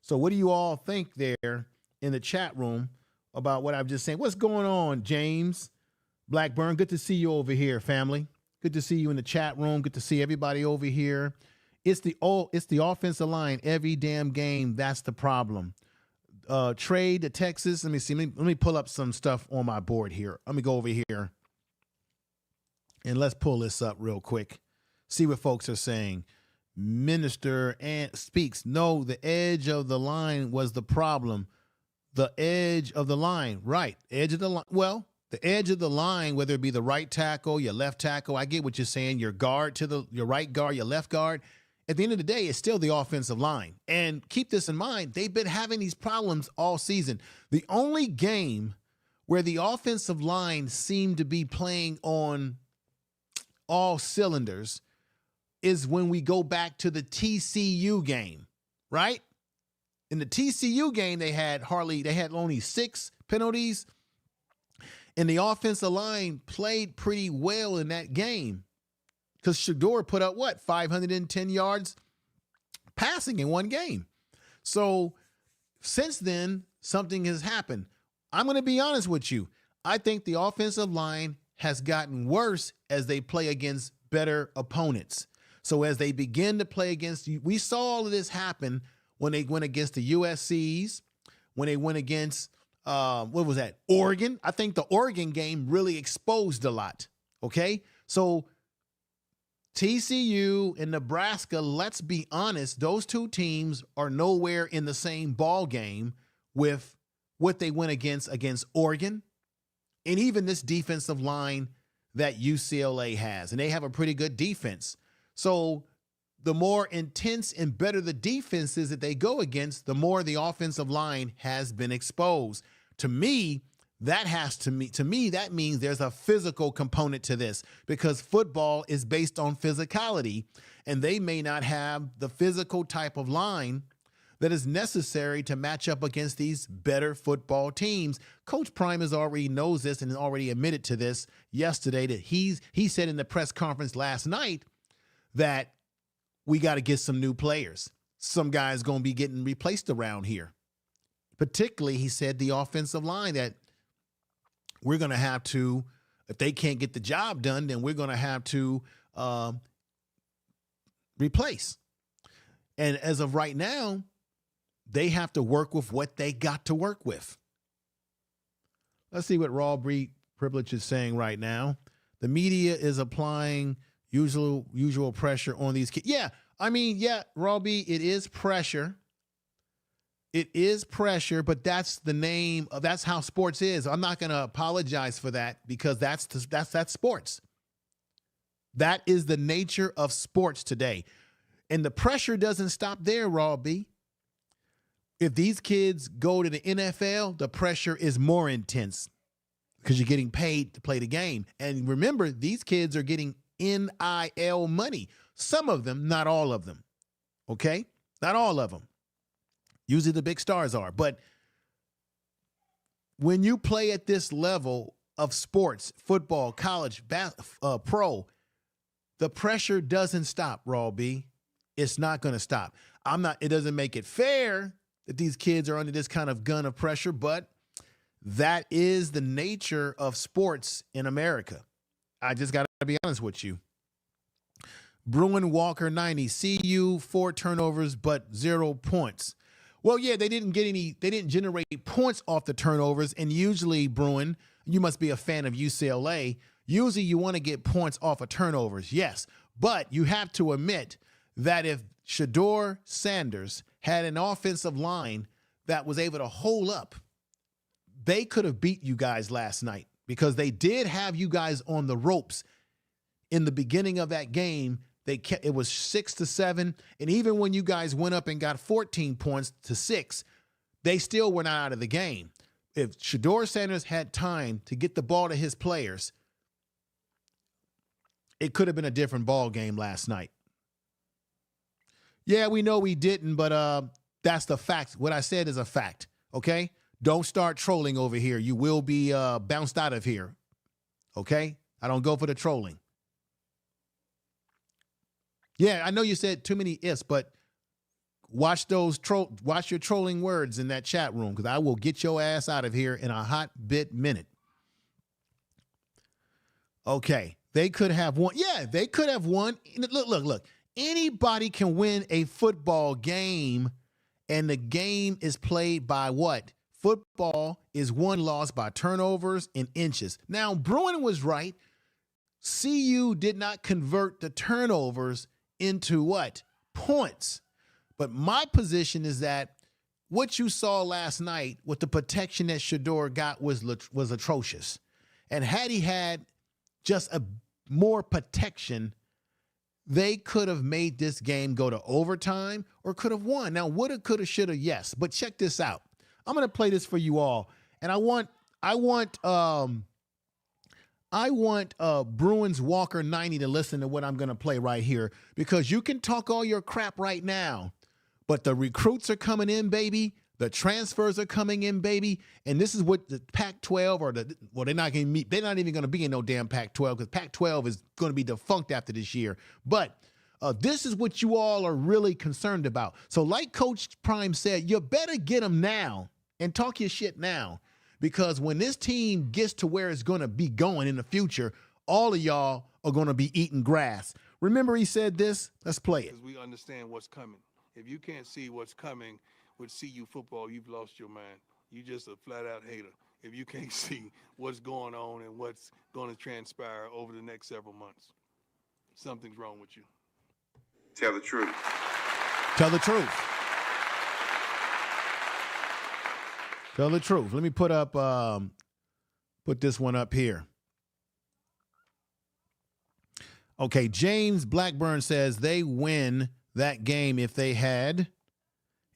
Speaker 2: So what do you all think there in the chat room about what I've just said? What's going on, James Blackburn? Good to see you over here, family. Good to see you in the chat room. Good to see everybody over here. It's the offensive line every damn game. That's the problem. Trade to Texas. Let me see. Let me pull up some stuff on my board here. Let me go over here and let's pull this up real quick. See what folks are saying. Minister and speaks. No, the edge of the line was the problem. The edge of the line, right? Edge of the line. Well, the edge of the line, whether it be the right tackle, your left tackle, I get what you're saying. Your guard to your right guard, your left guard. At the end of the day, it's still the offensive line. And keep this in mind, they've been having these problems all season. The only game where the offensive line seemed to be playing on all cylinders is when we go back to the TCU game, right? In the TCU game, they had only 6 penalties. And the offensive line played pretty well in that game because Shedeur put up, 510 yards passing in one game. So since then, something has happened. I'm going to be honest with you. I think the offensive line has gotten worse as they play against better opponents. So as they begin to play against you, we saw all of this happen when they went against the USCs, when they went against, Oregon. I think the Oregon game really exposed a lot. Okay. So TCU and Nebraska, let's be honest, those two teams are nowhere in the same ball game with what they went against Oregon and even this defensive line that UCLA has. And they have a pretty good defense. So the more intense and better the defense is that they go against, the more the offensive line has been exposed. To me, that means there's a physical component to this because football is based on physicality, and they may not have the physical type of line that is necessary to match up against these better football teams. Coach Primus already knows this and already admitted to this yesterday that he said in the press conference last night that we got to get some new players. Some guys going to be getting replaced around here. Particularly, he said the offensive line that we're going to have to, if they can't get the job done, then we're going to have to replace. And as of right now, they have to work with what they got to work with. Let's see what Raw Breed Privilege is saying right now. The media is applying usual pressure on these kids. Yeah, I mean, Raw B, it is pressure. It is pressure, but that's the name of, that's how sports is. I'm not going to apologize for that because that's sports. That is the nature of sports today. And the pressure doesn't stop there, Raw B. If these kids go to the NFL, the pressure is more intense because you're getting paid to play the game. And remember, these kids are getting NIL money. Some of them, not all of them. Okay? Not all of them. Usually the big stars are. But when you play at this level of sports, football, college, pro, the pressure doesn't stop, Raw B. It's not going to stop. It doesn't make it fair that these kids are under this kind of gun of pressure, but that is the nature of sports in America. I just got to be honest with you. Bruin Walker 90, CU 4 turnovers, but 0 points. Well, yeah, they didn't generate points off the turnovers. And usually, Bruin, you must be a fan of UCLA. Usually you want to get points off of turnovers. Yes. But you have to admit that if Shedeur Sanders had an offensive line that was able to hold up, they could have beat you guys last night because they did have you guys on the ropes in the beginning of that game. It was 6-7, and even when you guys went up and got 14 points to 6, they still were not out of the game. If Shedeur Sanders had time to get the ball to his players, it could have been a different ball game last night. Yeah, we know we didn't, but that's the fact. What I said is a fact, okay? Don't start trolling over here. You will be bounced out of here, okay? I don't go for the trolling. Yeah, I know you said too many ifs, but watch your trolling words in that chat room because I will get your ass out of here in a hot bit minute. Okay, they could have won. Yeah, they could have won. Look. Anybody can win a football game, and the game is played by what? Football is won, lost by turnovers and inches. Now, Bruin was right. CU did not convert the turnovers into what? Points. But my position is that what you saw last night with the protection that Shedeur got was atrocious. And had he had just a more protection, they could have made this game go to overtime or could have won. Now, woulda, coulda, shoulda, yes. But check this out. I'm going to play this for you all. And I want Bruins Walker 90 to listen to what I'm going to play right here because you can talk all your crap right now, But the recruits are coming in, baby. The transfers are coming in, baby. And this is what the Pac-12 or they're not going to meet. They're not even going to be in no damn Pac-12 because Pac-12 is going to be defunct after this year. But this is what you all are really concerned about. So like Coach Prime said, you better get them now and talk your shit now, because when this team gets to where it's going to be going in the future, all of y'all are going to be eating grass. Remember he said this? Let's play it.
Speaker 3: Because we understand what's coming. If you can't see what's coming with CU football, you've lost your mind. You just a flat-out hater. If you can't see what's going on and what's going to transpire over the next several months, something's wrong with you.
Speaker 8: Tell the truth.
Speaker 2: Tell the truth. Tell the truth. Let me put this one up here. Okay, James Blackburn says they win that game if they had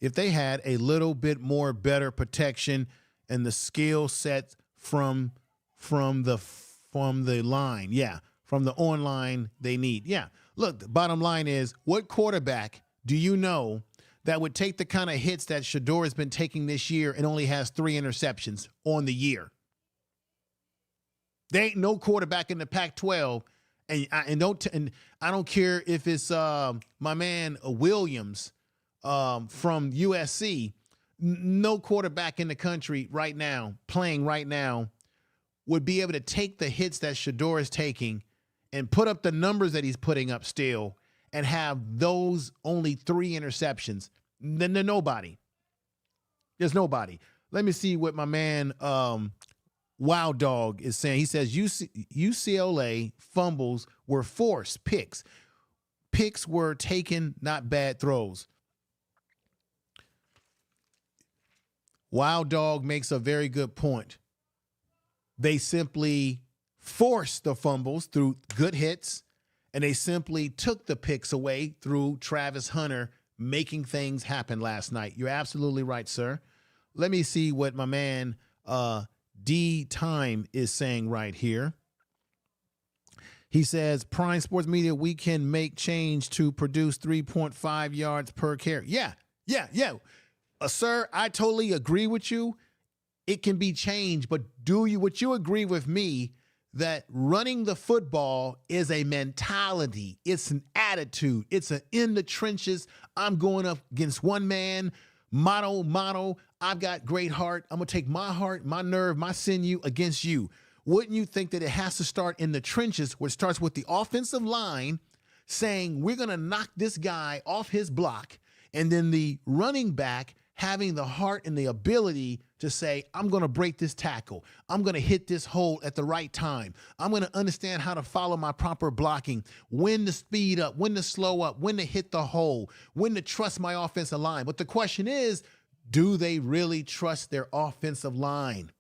Speaker 2: a little bit more better protection and the skill set from the line. Yeah, from the online they need. Yeah. Look, the bottom line is, what quarterback do you know that would take the kind of hits that Shedeur has been taking this year and only has 3 interceptions on the year? There ain't no quarterback in the Pac-12, and I don't care if it's my man Williams from USC. No quarterback in the country right now, playing right now, would be able to take the hits that Shedeur is taking and put up the numbers that he's putting up still and have those only 3 interceptions. Then there's nobody. There's nobody. Let me see what my man Wild Dog is saying. He says UCLA fumbles were forced picks. Picks were taken, not bad throws. Wild Dog makes a very good point. They simply forced the fumbles through good hits, and they simply took the picks away through Travis Hunter making things happen last night. You're absolutely right, sir. Let me see what my man D Time is saying right here. He says, Prime Sports Media, we can make change to produce 3.5 yards per carry. Yeah. Sir, I totally agree with you. It can be changed, but would you agree with me that running the football is a mentality? It's an attitude. It's an in the trenches. I'm going up against one man, motto. I've got great heart. I'm going to take my heart, my nerve, my sinew against you. Wouldn't you think that it has to start in the trenches, where it starts with the offensive line saying, we're going to knock this guy off his block, and then the running back having the heart and the ability to say, I'm going to break this tackle. I'm going to hit this hole at the right time. I'm going to understand how to follow my proper blocking, when to speed up, when to slow up, when to hit the hole, when to trust my offensive line. But the question is, do they really trust their offensive line?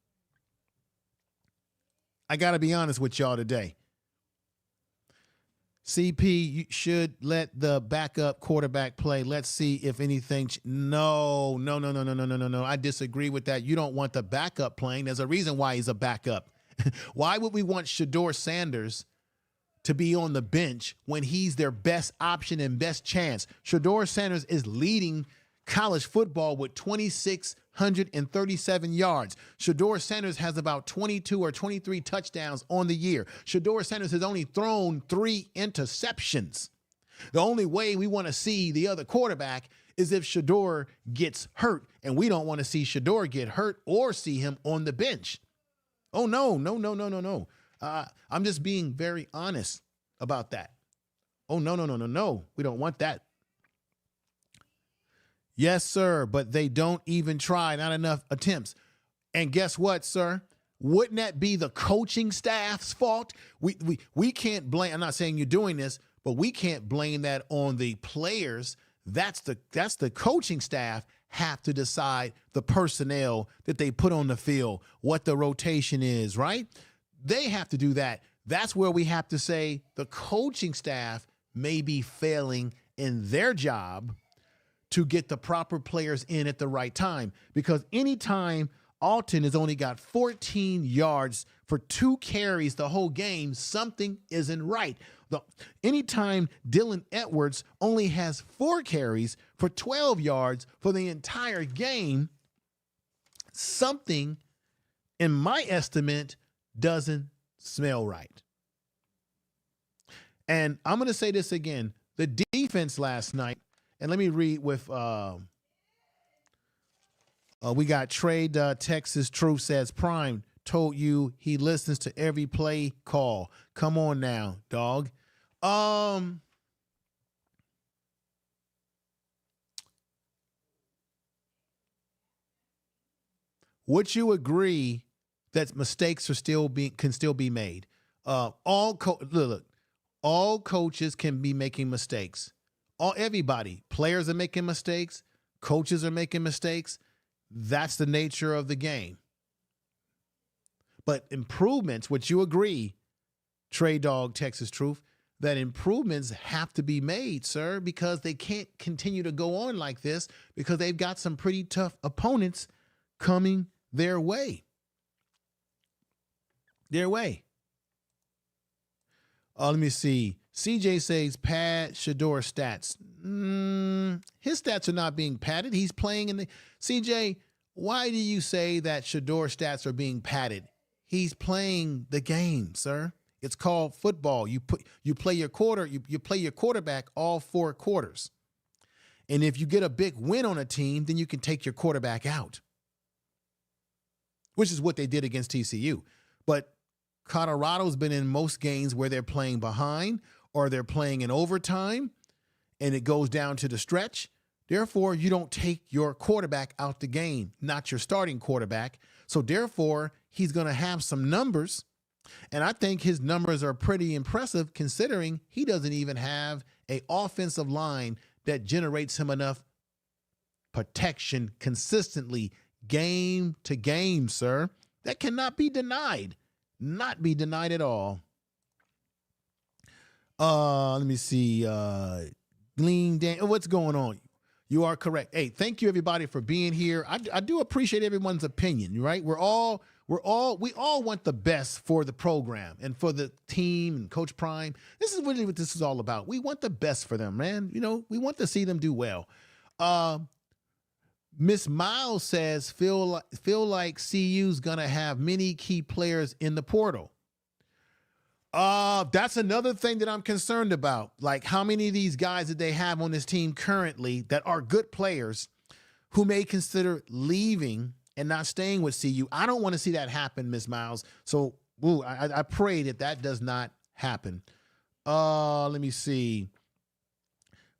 Speaker 2: I got to be honest with y'all today. CP, you should let the backup quarterback play. Let's see if anything. No. I disagree with that. You don't want the backup playing. There's a reason why he's a backup. Why would we want Shedeur Sanders to be on the bench when he's their best option and best chance? Shedeur Sanders is leading college football with 2,637 yards. Shedeur Sanders has about 22 or 23 touchdowns on the year. Shedeur Sanders has only thrown 3 interceptions. The only way we want to see the other quarterback is if Shedeur gets hurt, and we don't want to see Shedeur get hurt or see him on the bench. Oh, no. I'm just being very honest about that. Oh, no. We don't want that. Yes, sir, but they don't even try. Not enough attempts. And guess what, sir? Wouldn't that be the coaching staff's fault? We can't blame. I'm not saying you're doing this, but we can't blame that on the players. That's the coaching staff have to decide the personnel that they put on the field, what the rotation is, right? They have to do that. That's where we have to say the coaching staff may be failing in their job to get the proper players in at the right time. Because anytime Alton has only got 14 yards for 2 carries the whole game, something isn't right. Anytime Dylan Edwards only has 4 carries for 12 yards for the entire game, something, in my estimate, doesn't smell right. And I'm going to say this again. The defense last night, and let me read with, we got Trade Texas Truth says, Prime told you he listens to every play call. Come on now, dog. Would you agree that mistakes can still be made? All coaches can be making mistakes. Everybody, players are making mistakes. Coaches are making mistakes. That's the nature of the game. But improvements, would you agree, Trey Dog, Texas Truth, that improvements have to be made, sir, because they can't continue to go on like this because they've got some pretty tough opponents coming their way. Let me see. CJ says pad Shedeur stats. His stats are not being padded. He's playing in the CJ. Why do you say that Shedeur stats are being padded? He's playing the game, sir. It's called football. You play your quarterback all 4 quarters. And if you get a big win on a team, then you can take your quarterback out, which is what they did against TCU. But Colorado's been in most games where they're playing behind or they're playing in overtime and it goes down to the stretch. Therefore, you don't take your quarterback out the game, not your starting quarterback. So therefore, he's going to have some numbers. And I think his numbers are pretty impressive considering he doesn't even have an offensive line that generates him enough protection consistently game to game, sir. That cannot be denied. Not be denied at all. Let me see. What's going on? You are correct. Hey, thank you everybody for being here. I do appreciate everyone's opinion, right? We all want the best for the program and for the team and Coach Prime. This is really what this is all about. We want the best for them, man. You know, we want to see them do well. Miss Miles says, feel like CU's gonna have many key players in the portal. That's another thing that I'm concerned about. Like, how many of these guys that they have on this team currently that are good players who may consider leaving and not staying with CU? I don't want to see that happen, Miss Miles. So, I pray that does not happen. Let me see.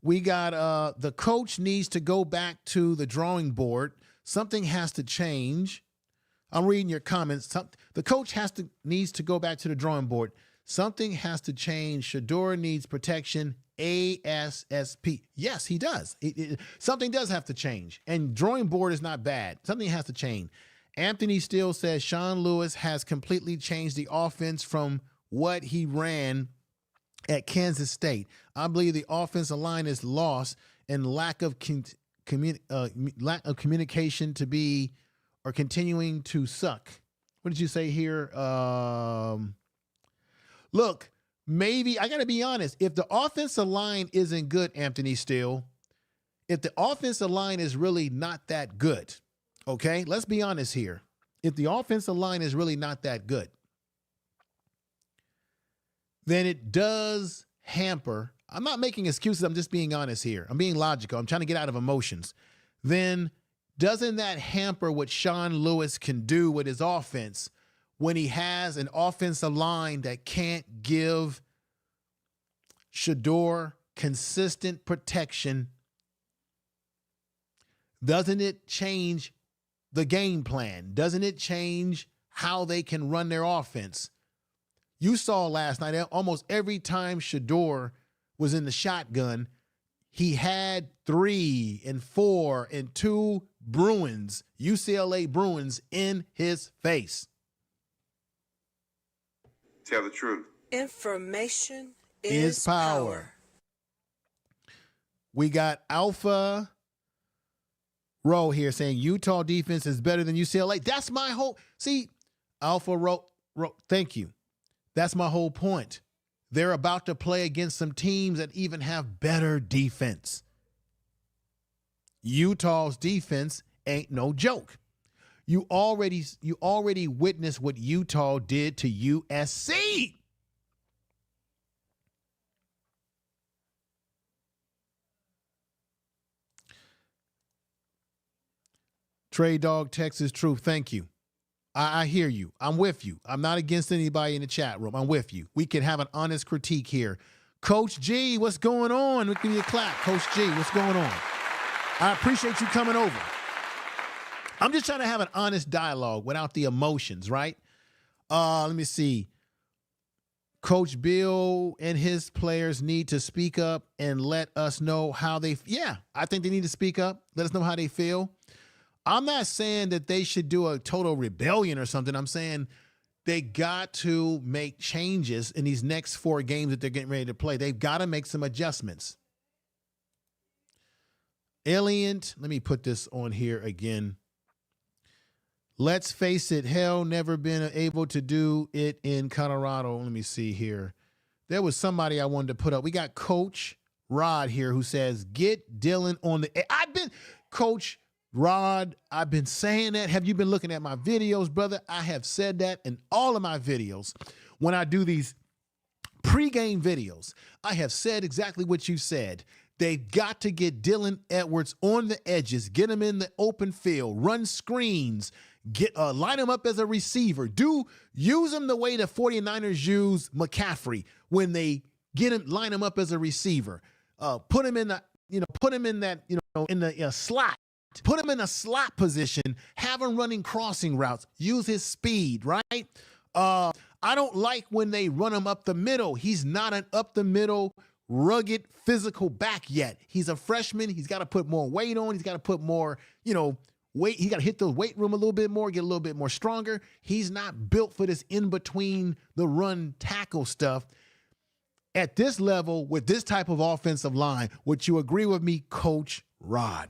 Speaker 2: We got the coach needs to go back to the drawing board. Something has to change. I'm reading your comments. The coach needs to go back to the drawing board. Something has to change. Shedeur needs protection. ASSP. Yes, he does. Something does have to change. And drawing board is not bad. Something has to change. Anthony Steele says Sean Lewis has completely changed the offense from what he ran at Kansas State. I believe the offensive line is lost and lack of communication to be or continuing to suck. What did you say here? Look, maybe I got to be honest. If the offensive line isn't good, Anthony Steele, if the offensive line is really not that good, okay, let's be honest here. If the offensive line is really not that good, then it does hamper. I'm not making excuses. I'm just being honest here. I'm being logical. I'm trying to get out of emotions. Then doesn't that hamper what Sean Lewis can do with his offense when he has an offensive line that can't give Shedeur consistent protection? Doesn't it change the game plan? Doesn't it change how they can run their offense? You saw last night, almost every time Shedeur was in the shotgun, he had 3 and 4 and 2 Bruins, UCLA Bruins, in his face.
Speaker 8: Tell the truth.
Speaker 1: Information is power.
Speaker 2: We got Alpha Row here saying Utah defense is better than UCLA. That's my whole, see, Alpha Row, thank you. That's my whole point. They're about to play against some teams that even have better defense. Utah's defense ain't no joke. You already witnessed what Utah did to USC. Trey Dog, Texas Truth, thank you. I hear you. I'm with you. I'm not against anybody in the chat room. I'm with you. We can have an honest critique here. Coach G, what's going on? Give me a clap. Coach G, what's going on? I appreciate you coming over. I'm just trying to have an honest dialogue without the emotions, right? Let me see. Coach Bill and his players need to speak up and let us know how they, yeah, I think they need to speak up. Let us know how they feel. I'm not saying that they should do a total rebellion or something. I'm saying they got to make changes in these next 4 games that they're getting ready to play. They've got to make some adjustments. Alien, let me put this on here again. Let's face it, hell never been able to do it in Colorado. Let me see here. There was somebody I wanted to put up. We got Coach Rod here who says, get Dylan on the Coach Rod, I've been saying that. Have you been looking at my videos, brother? I have said that in all of my videos. When I do these pregame videos, I have said exactly what you said. They've got to get Dylan Edwards on the edges, get him in the open field, run screens, line him up as a receiver. Use him the way the 49ers use McCaffrey when they line him up as a receiver. Put him in the slot. Put him in a slot position, have him running crossing routes, use his speed, right? I don't like when they run him up the middle. He's not an up the middle, rugged, physical back yet. He's a freshman. He's got to put more weight on. He's got to put more, weight. He got to hit the weight room a little bit more, get a little bit more stronger. He's not built for this in between the run tackle stuff. At this level, with this type of offensive line, would you agree with me, Coach Rod?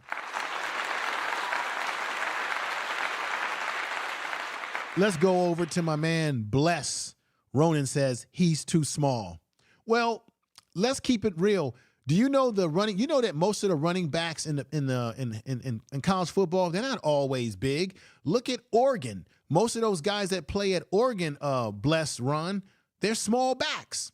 Speaker 2: Let's go over to my man, Bless. Ronan says he's too small. Well, let's keep it real. Do you know that most of the running backs in college football, they're not always big. Look at Oregon. Most of those guys that play at Oregon, Bless Ron, they're small backs.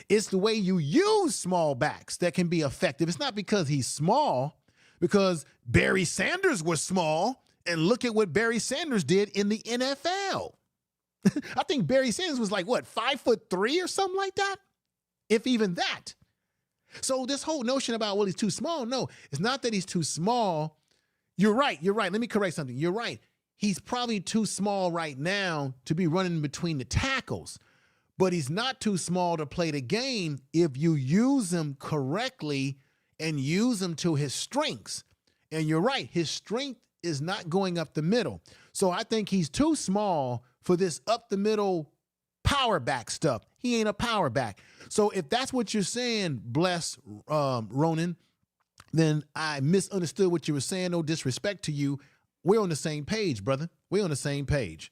Speaker 2: It's the way you use small backs that can be effective. It's not because he's small, because Barry Sanders was small. And look at what Barry Sanders did in the NFL. I think Barry Sanders was like, 5'3" or something like that? If even that. So this whole notion about, he's too small. No, it's not that he's too small. You're right. Let me correct something. You're right. He's probably too small right now to be running between the tackles. But he's not too small to play the game if you use him correctly and use him to his strengths. And you're right. His strength is not going up the middle. So I think he's too small for this up the middle power back stuff. He ain't a power back. So if that's what you're saying, Bless Ronan, then I misunderstood what you were saying. No disrespect to you. We're on the same page, brother. We're on the same page.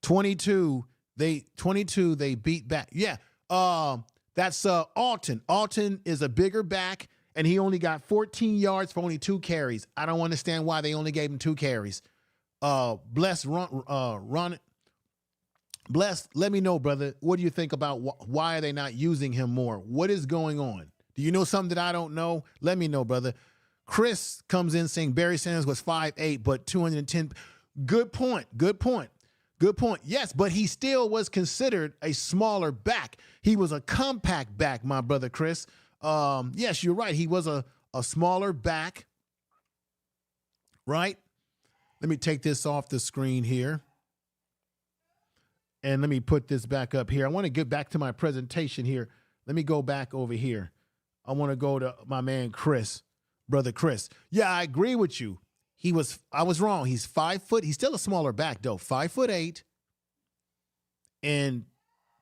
Speaker 2: 22, they beat back. Yeah. That's Alton. Alton is a bigger back. And he only got 14 yards for only 2 carries. I don't understand why they only gave him 2 carries. Bless, let me know, brother. What do you think about why are they not using him more? What is going on? Do you know something that I don't know? Let me know, brother. Chris comes in saying Barry Sanders was 5'8", but 210. Good point. Yes, but he still was considered a smaller back. He was a compact back, my brother Chris. Yes, you're right. He was a smaller back, right? Let me take this off the screen here. And let me put this back up here. I want to get back to my presentation here. Let me go back over here. I want to go to my man Chris, brother Chris. Yeah, I agree with you. I was wrong. He's 5 foot. He's still a smaller back, though. 5'8" and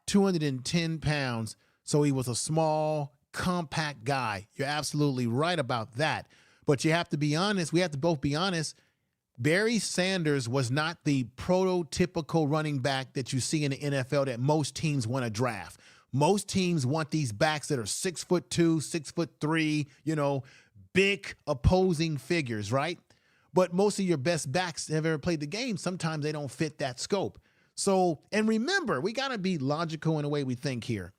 Speaker 2: 210 pounds. So he was a small, compact guy. You're absolutely right about that. But you have to be honest. We have to both be honest. Barry Sanders was not the prototypical running back that you see in the NFL that most teams want to draft. Most teams want these backs that are 6'2", 6'3", you know, big opposing figures, right? But most of your best backs that have ever played the game, sometimes they don't fit that scope. So, and remember, we got to be logical in the way we think here.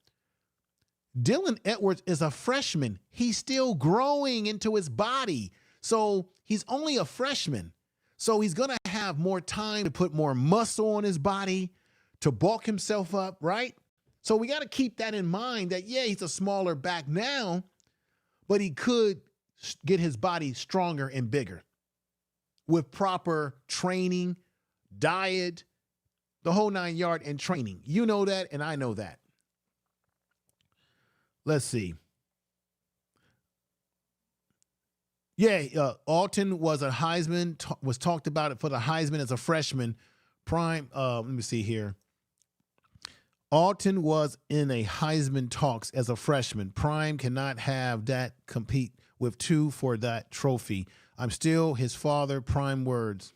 Speaker 2: Dylan Edwards is a freshman. He's still growing into his body. So he's only a freshman. So he's going to have more time to put more muscle on his body, to bulk himself up, right? So we got to keep that in mind that, yeah, he's a smaller back now, but he could get his body stronger and bigger with proper training, diet, the whole 9 yard, and training. You know that, and I know that. Let's see. Yeah, Alton was a Heisman, was talked about it for the Heisman as a freshman. Prime, let me see here. Alton was in a Heisman talks as a freshman. Prime cannot have that compete with two for that trophy. I'm still his father, Prime words.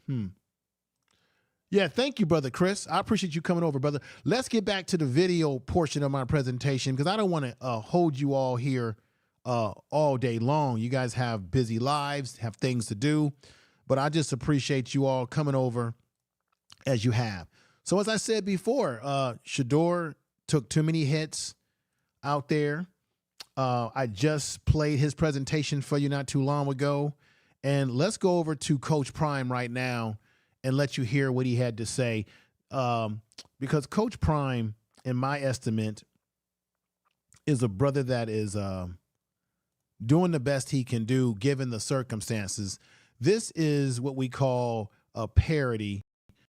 Speaker 2: Yeah, thank you, Brother Chris. I appreciate you coming over, brother. Let's get back to the video portion of my presentation because I don't want to hold you all here all day long. You guys have busy lives, have things to do, but I just appreciate you all coming over as you have. So as I said before, Shedeur took too many hits out there. I just played his presentation for you not too long ago. And let's go over to Coach Prime right now and let you hear what he had to say. Because Coach Prime, in my estimate, is a brother that is doing the best he can do given the circumstances. This is what we call a parody.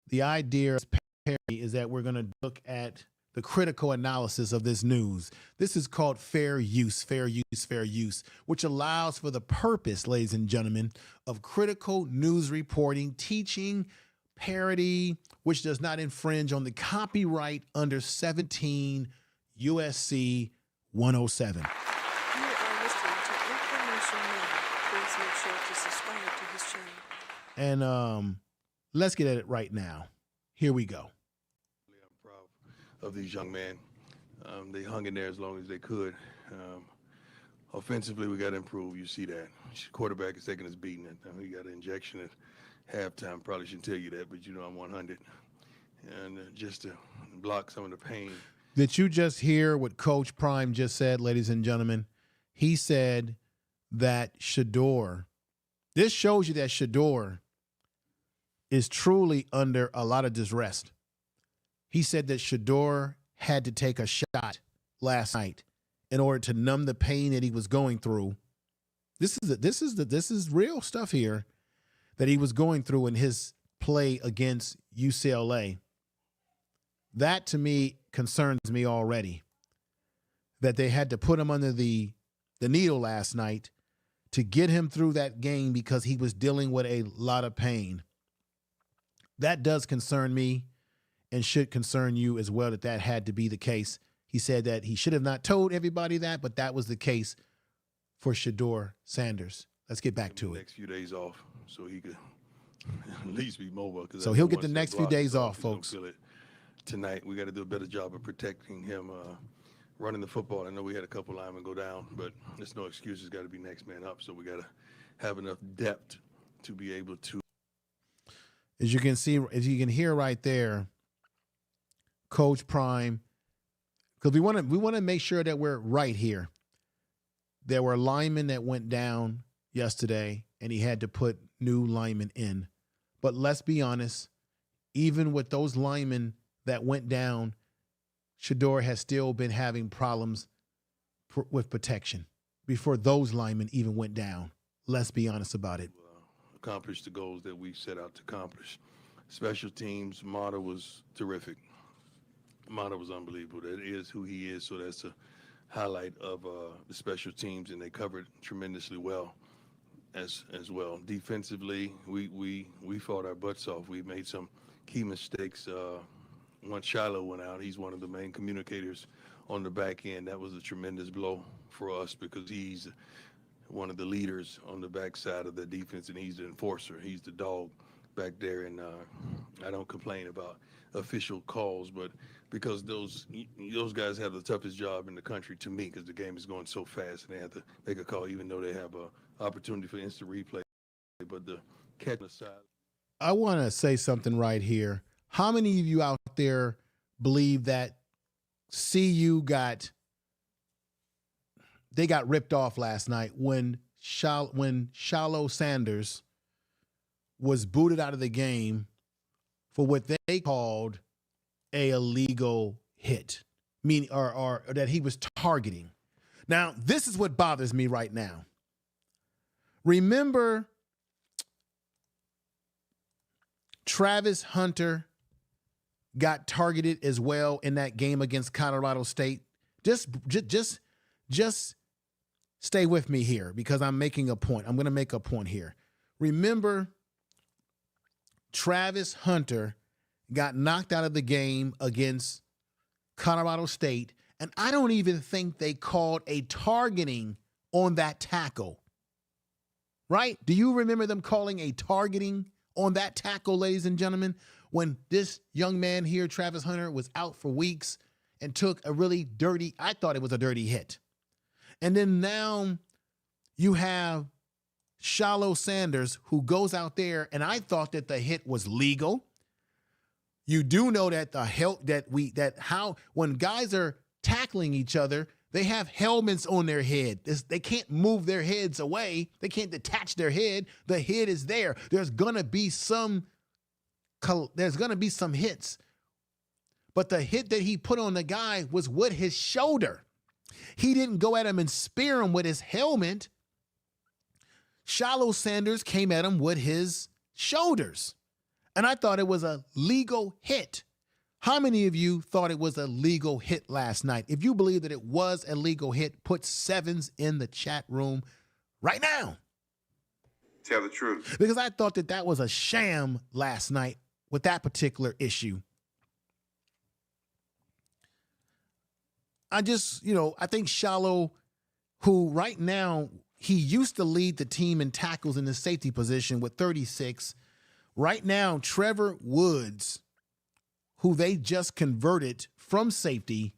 Speaker 2: The idea of parody is that we're going to look at the critical analysis of this news. This is called fair use, which allows for the purpose, ladies and gentlemen, of critical news reporting, teaching, parody, which does not infringe on the copyright under 17 USC 107.
Speaker 1: You are listening to Information Now. Please make sure to subscribe to his channel.
Speaker 2: And let's get at it right now. Here we go.
Speaker 3: I'm proud of these young men. They hung in there as long as they could. Offensively, we got to improve. You see that. Quarterback is taking his beating. He got an injection at halftime. Probably shouldn't tell you that, but you know I'm 100. And just to block some of the pain.
Speaker 2: Did you just hear what Coach Prime just said, ladies and gentlemen? He said that Shedeur, this shows you that Shedeur is truly under a lot of distress. He said that Shedeur had to take a shot last night in order to numb the pain that he was going through. This is real stuff here that he was going through in his play against UCLA. That to me concerns me already, that they had to put him under the needle last night to get him through that game because he was dealing with a lot of pain. That does concern me and should concern you as well, that had to be the case. He said that he should have not told everybody that, but that was the case for Shedeur Sanders. Let's get back to it.
Speaker 3: Next few days off so he could at least be mobile.
Speaker 2: So he'll get the next few days off, folks.
Speaker 3: Feel it tonight. We got to do a better job of protecting him, running the football. I know we had a couple linemen go down, but there's no excuses. Got to be next man up. So we got to have enough depth to be able to.
Speaker 2: As you can see, as you can hear right there, Coach Prime, because we want to make sure that we're right here. There were linemen that went down yesterday, and he had to put new linemen in. But let's be honest, even with those linemen that went down, Shedeur has still been having problems with protection before those linemen even went down. Let's be honest about it.
Speaker 3: Accomplish the goals that we set out to accomplish. Special teams, Mata was terrific. Mata was unbelievable. That is who he is, so that's a highlight of the special teams, and they covered tremendously well as well. Defensively, we fought our butts off. We made some key mistakes. Once Shiloh went out, he's one of the main communicators on the back end. That was a tremendous blow for us because he's one of the leaders on the backside of the defense, and he's the enforcer. He's the dog back there, and I don't complain about official calls, but because those guys have the toughest job in the country to me, because the game is going so fast, and they have to make a call even though they have a opportunity for instant replay. But the catch aside,
Speaker 2: I want to say something right here. How many of you out there believe that CU got ripped off last night when Shedeur Sanders was booted out of the game for what they called a illegal hit, meaning or that he was targeting? Now, this is what bothers me right now. Remember Travis Hunter got targeted as well in that game against Colorado State? Just stay with me here because I'm making a point. I'm going to make a point here. Remember, Travis Hunter got knocked out of the game against Colorado State, and I don't even think they called a targeting on that tackle. Right? Do you remember them calling a targeting on that tackle, ladies and gentlemen, when this young man here, Travis Hunter, was out for weeks and took a really dirty, I thought it was a dirty hit. And then now you have Shedeur Sanders, who goes out there, and I thought that the hit was legal. You do know that when guys are tackling each other, they have helmets on their head. They can't move their heads away. They can't detach their head. The head is there. There's gonna be some hits. But the hit that he put on the guy was with his shoulder. He didn't go at him and spear him with his helmet. Shedeur Sanders came at him with his shoulders. And I thought it was a legal hit. How many of you thought it was a legal hit last night? If you believe that it was a legal hit, put 7s in the chat room right now.
Speaker 8: Tell the truth.
Speaker 2: Because I thought that that was a sham last night with that particular issue. I think Shedeur, who right now, he used to lead the team in tackles in the safety position with 36. Right now, Trevor Woods, who they just converted from safety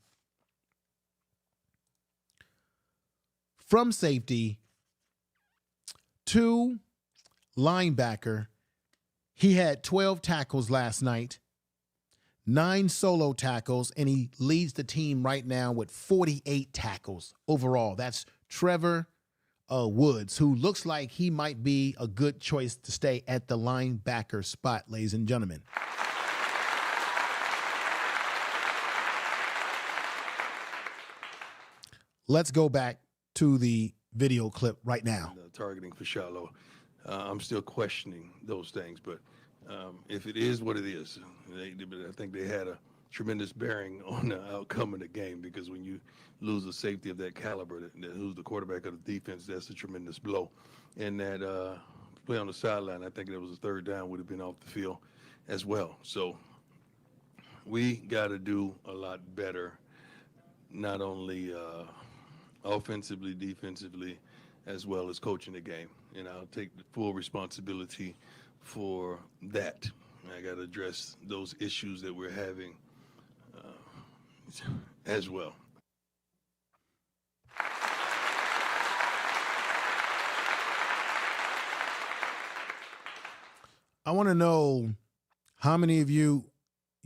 Speaker 2: to linebacker, he had 12 tackles last night, 9 solo tackles, and he leads the team right now with 48 tackles overall. That's Trevor Woods, who looks like he might be a good choice to stay at the linebacker spot, ladies and gentlemen. Let's go back to the video clip right now.
Speaker 3: Targeting for Shedeur. I'm still questioning those things, but if it is what it is, I think they had a tremendous bearing on the outcome of the game, because when you lose a safety of that caliber, who's the quarterback of the defense, that's a tremendous blow. And that play on the sideline, I think that was a third down, would have been off the field as well. So we got to do a lot better, not only offensively, defensively, as well as coaching the game. And I'll take the full responsibility for that. I got to address those issues that we're having as well.
Speaker 2: I want to know how many of you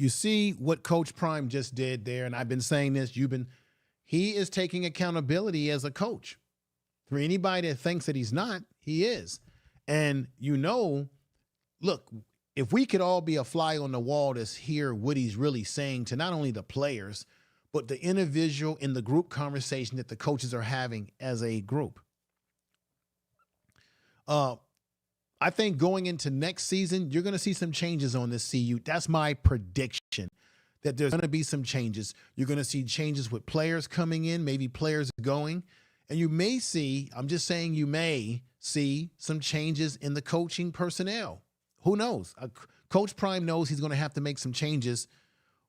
Speaker 2: see what Coach Prime just did there, and I've been saying this, he is taking accountability as a coach. For anybody that thinks that he's not, he is. And look, if we could all be a fly on the wall to hear what he's really saying to not only the players, but the individual in the group conversation that the coaches are having as a group. I think going into next season, you're going to see some changes on this CU. That's my prediction, that there's going to be some changes. You're going to see changes with players coming in, maybe players going. And you may see, I'm just saying you may see some changes in the coaching personnel. Who knows? Coach Prime knows he's going to have to make some changes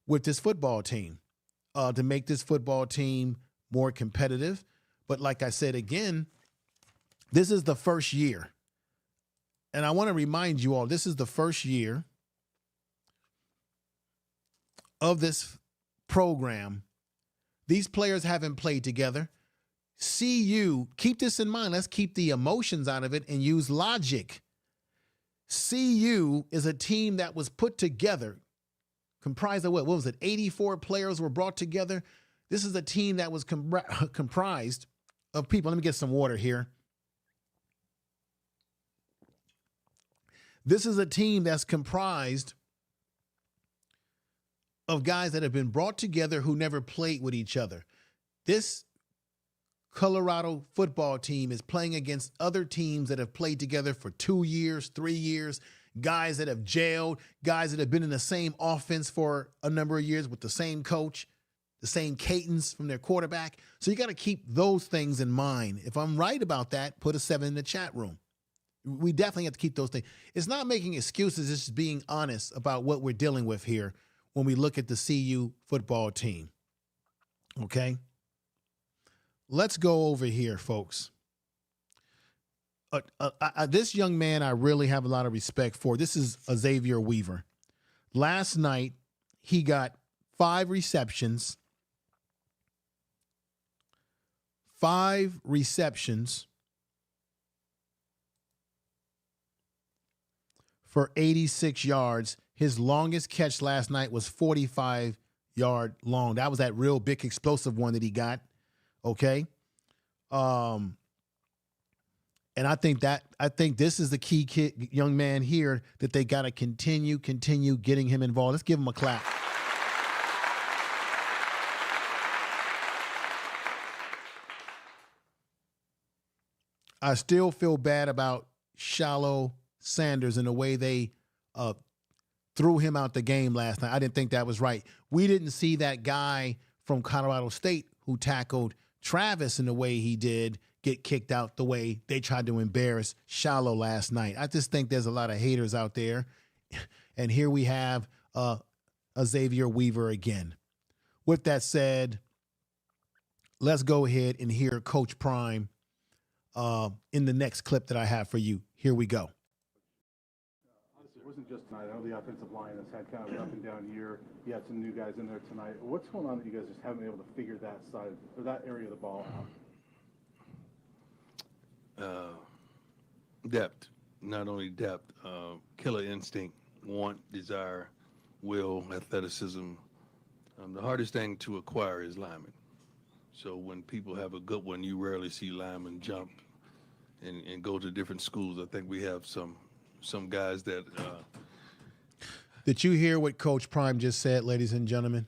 Speaker 2: with this football team to make this football team more competitive. But like I said, again, this is the first year And I want to remind you all, this is the first year of this program. These players haven't played together. CU, keep this in mind. Let's keep the emotions out of it and use logic. CU is a team that was put together, comprised of what was it? 84 players were brought together. This is a team that was comprised of people. Let me get some water here. This is a team that's comprised of guys that have been brought together who never played with each other. This Colorado football team is playing against other teams that have played together for 2 years, 3 years, guys that have gelled, guys that have been in the same offense for a number of years with the same coach, the same cadence from their quarterback. So you got to keep those things in mind. If I'm right about that, put a 7 in the chat room. We definitely have to keep those things. It's not making excuses. It's just being honest about what we're dealing with here when we look at the CU football team. Okay? Let's go over here, folks. This young man I really have a lot of respect for. This is Xavier Weaver. Last night, he got 5 receptions. 5 receptions for 86 yards. His longest catch last night was 45-yard long. That was that real big explosive one that he got. Okay. And I think this is the key young man here that they got to continue getting him involved. Let's give him a clap. I still feel bad about Shedeur Sanders and the way they threw him out the game last night. I didn't think that was right. We didn't see that guy from Colorado State who tackled Travis in the way he did get kicked out the way they tried to embarrass Shedeur last night. I just think there's a lot of haters out there. And here we have Xavier Weaver again. With that said, let's go ahead and hear Coach Prime in the next clip that I have for you. Here we go.
Speaker 7: It wasn't just tonight. I know the offensive line has had kind of an up and down year. You had some new guys in there tonight. What's going on that you guys just haven't been able to figure that side or that area of the ball out?
Speaker 9: Depth. Not only depth, killer instinct, want, desire, will, athleticism. The hardest thing to acquire is linemen. So when people have a good one, you rarely see linemen jump and go to different schools. I think we have some guys that.
Speaker 2: Did you hear what Coach Prime just said, ladies and gentlemen?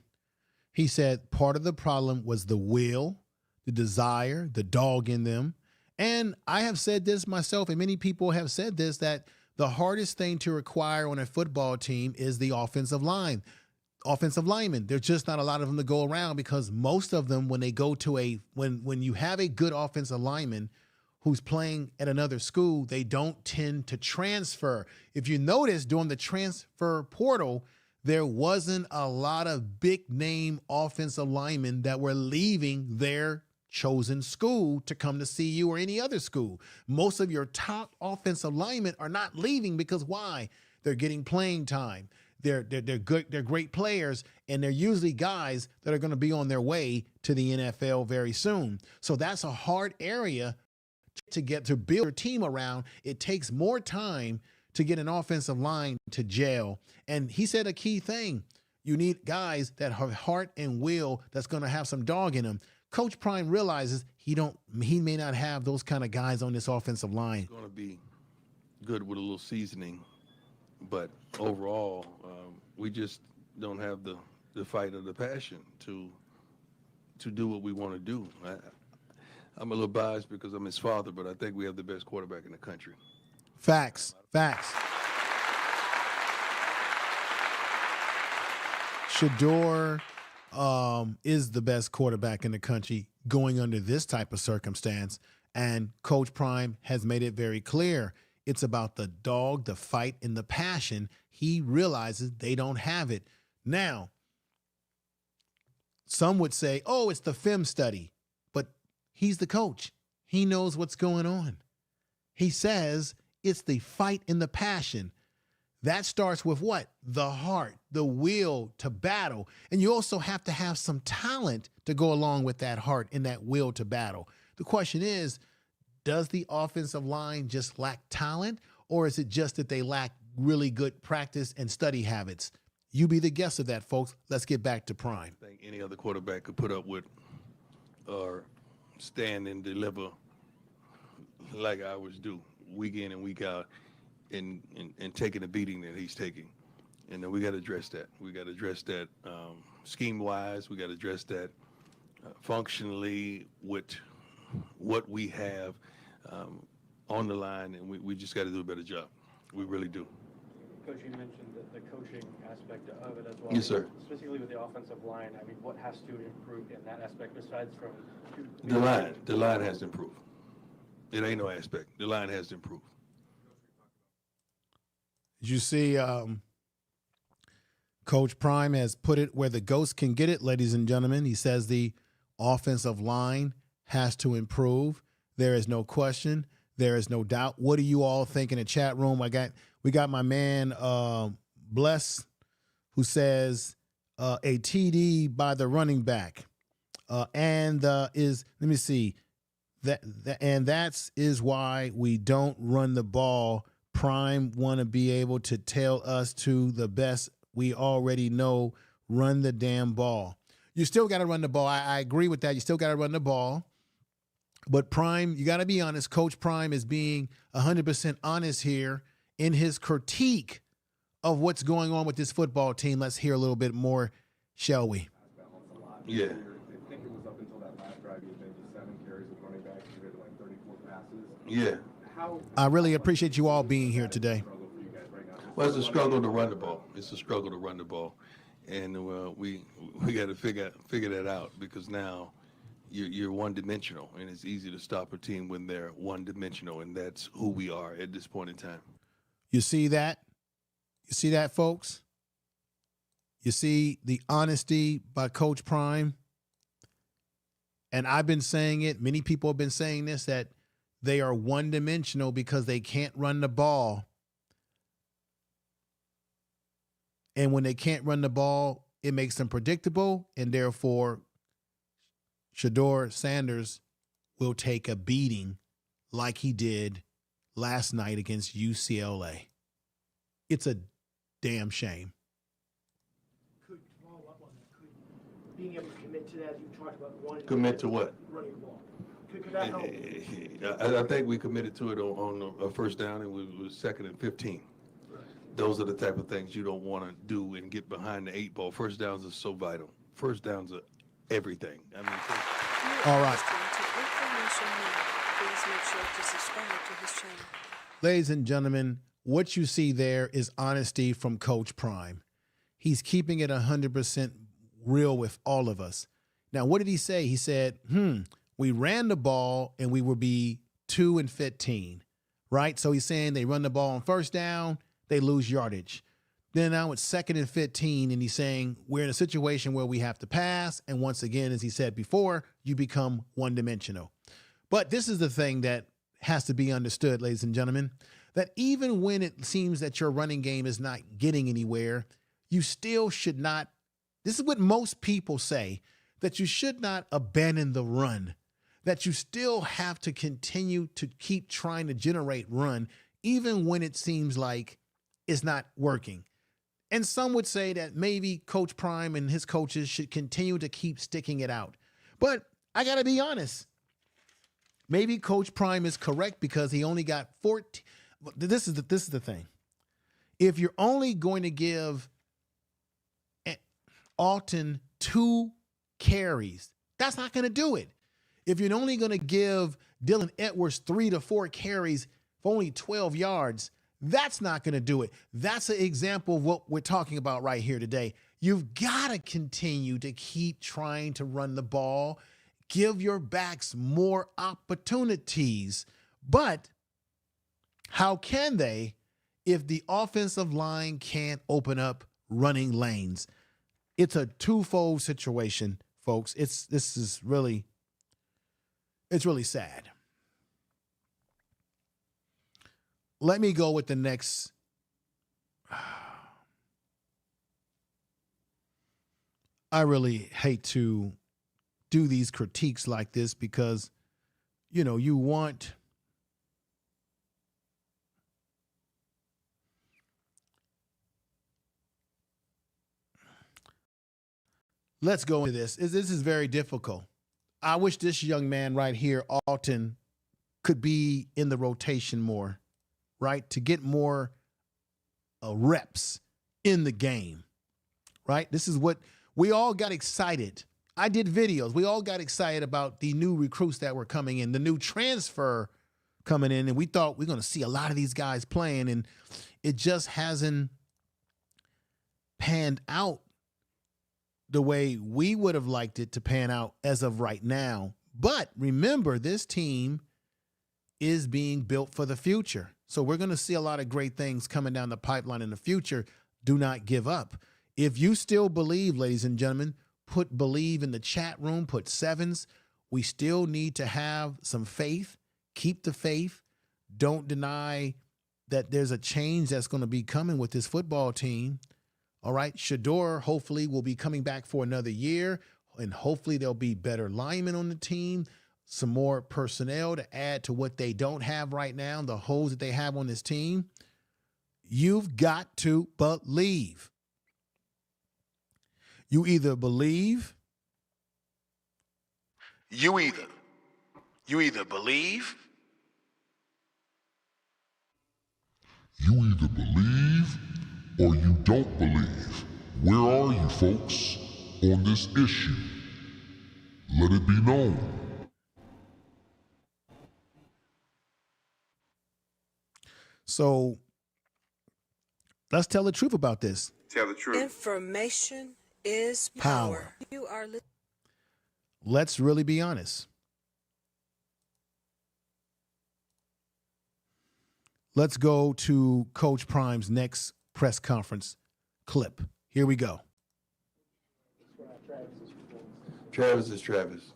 Speaker 2: He said part of the problem was the will, the desire, the dog in them. And I have said this myself, and many people have said this, that the hardest thing to acquire on a football team is the offensive line. Offensive linemen, there's just not a lot of them to go around because most of them, when they go to when you have a good offensive lineman who's playing at another school, they don't tend to transfer. If you notice, during the transfer portal, there wasn't a lot of big name offensive linemen that were leaving their chosen school to come to CU or any other school. Most of your top offensive linemen are not leaving because why? They're getting playing time. They're good. They're great players, and they're usually guys that are going to be on their way to the NFL very soon. So that's a hard area to build your team around. It takes more time to get an offensive line to gel. And he said a key thing: you need guys that have heart and will, that's going to have some dog in them. Coach Prime realizes he may not have those kind of guys on this offensive line.
Speaker 9: It's going to be good with a little seasoning. But overall, we just don't have the fight or the passion to do what we want to do. I'm a little biased because I'm his father, but I think we have the best quarterback in the country.
Speaker 2: Facts. Shedeur is the best quarterback in the country going under this type of circumstance. And Coach Prime has made it very clear. It's about the dog, the fight, and the passion. He realizes they don't have it. Now, some would say, oh, it's the film study. But he's the coach. He knows what's going on. He says It's the fight and the passion. That starts with what? The heart, the will to battle. And you also have to have some talent to go along with that heart and that will to battle. The question is, does the offensive line just lack talent, or is it just that they lack really good practice and study habits? You be the guest of that, folks. Let's get back to Prime.
Speaker 9: I think any other quarterback could put up with or stand and deliver like ours do, week in and week out, and taking the beating that he's taking. And then we got to address that. We got to address that scheme-wise. We got to address that functionally with what we have on the line, and we just got to do a better job. We really do.
Speaker 6: Coach, you mentioned the coaching aspect of it as well.
Speaker 9: Yes, sir.
Speaker 6: Specifically with the offensive line, I mean, what has to improve in that aspect besides from
Speaker 9: The line has to improve. It ain't no aspect. The line has to improve.
Speaker 2: Did you see Coach Prime has put it where the ghost can get it, ladies and gentlemen. He says the offensive line has to improve. There is no question. There is no doubt. What do you all think in the chat room? We got my man Bless, who says a TD by the running back, and is, let me see, that is why we don't run the ball. Prime want to be able to tell us to the best we already know, run the damn ball. You still got to run the ball. I agree with that. You still got to run the ball. But Prime, you got to be honest. Coach Prime is being 100% honest here in his critique of what's going on with this football team. Let's hear a little bit more, shall we?
Speaker 9: Yeah.
Speaker 7: I think it was up until that last drive, you had maybe 7 carries with running backs compared to like 34 passes.
Speaker 9: Yeah.
Speaker 2: I really appreciate you all being here today.
Speaker 9: Well, it's a struggle to run the ball. It's a struggle to run the ball, and we got to figure that out, because now you're one-dimensional, and it's easy to stop a team when they're one-dimensional, and that's who we are at this point in time.
Speaker 2: You see that? You see that, folks? You see the honesty by Coach Prime? And I've been saying it. Many people have been saying this, that they are one-dimensional because they can't run the ball. And when they can't run the ball, it makes them predictable, and therefore Shedeur Sanders will take a beating like he did last night against UCLA. It's a damn shame.
Speaker 5: Could follow up on that? Could being able to commit to that, you talked about wanting
Speaker 9: Commit to what?
Speaker 5: Running the ball. Could that help?
Speaker 9: I think we committed to it on a first down, and we was 2nd and 15. Those are the type of things you don't want to do and get behind the 8 ball. First downs are so vital. First downs are everything. I mean,
Speaker 2: all right.
Speaker 1: Please make sure to subscribe to his channel.
Speaker 2: Ladies and gentlemen, what you see there is honesty from Coach Prime. He's keeping it 100% real with all of us. Now, what did he say? He said, we ran the ball and we would be 2 and 15, right? So he's saying they run the ball on first down, they lose yardage. Then now it's 2nd and 15, and he's saying we're in a situation where we have to pass. And once again, as he said before, you become one-dimensional. But this is the thing that has to be understood, ladies and gentlemen, that even when it seems that your running game is not getting anywhere, you still should not, this is what most people say, that you should not abandon the run, that you still have to continue to keep trying to generate run, even when it seems like it's not working. And some would say that maybe Coach Prime and his coaches should continue to keep sticking it out. But I got to be honest. Maybe Coach Prime is correct because he only got 14. This is the thing. If you're only going to give Alton 2 carries, that's not going to do it. If you're only going to give Dylan Edwards 3 to 4 carries for only 12 yards, that's not going to do it. That's an example of what we're talking about right here today. You've got to continue to keep trying to run the ball, give your backs more opportunities. But how can they if the offensive line can't open up running lanes? It's a twofold situation, folks. It's really sad. let me go with the next. I really hate to do these critiques like this because, you know, you want let's go into this. This is very difficult. I wish this young man right here, Alton, could be in the rotation more, right? To get more reps in the game, right? This is what we all got excited. I did videos. We all got excited about the new recruits that were coming in, the new transfer coming in, and we thought we're going to see a lot of these guys playing, and it just hasn't panned out the way we would have liked it to pan out as of right now. But remember, this team is being built for the future. So we're going to see a lot of great things coming down the pipeline in the future. Do not give up. If you still believe, ladies and gentlemen, put believe in the chat room, put sevens. We still need to have some faith. Keep the faith. Don't deny that there's a change that's going to be coming with this football team. All right, Shedeur hopefully will be coming back for another year, and hopefully there'll be better linemen on the team, some more personnel to add to what they don't have right now, the holes that they have on this team. You've got to believe. You either believe, you either believe,
Speaker 10: or you don't believe. Where are you, folks, on this issue? Let it be known.
Speaker 2: So let's tell the truth about this.
Speaker 8: Tell the truth.
Speaker 1: Information is power. You are
Speaker 2: Let's really be honest. Let's go to Coach Prime's next press conference clip. Here we go.
Speaker 9: Travis is Travis.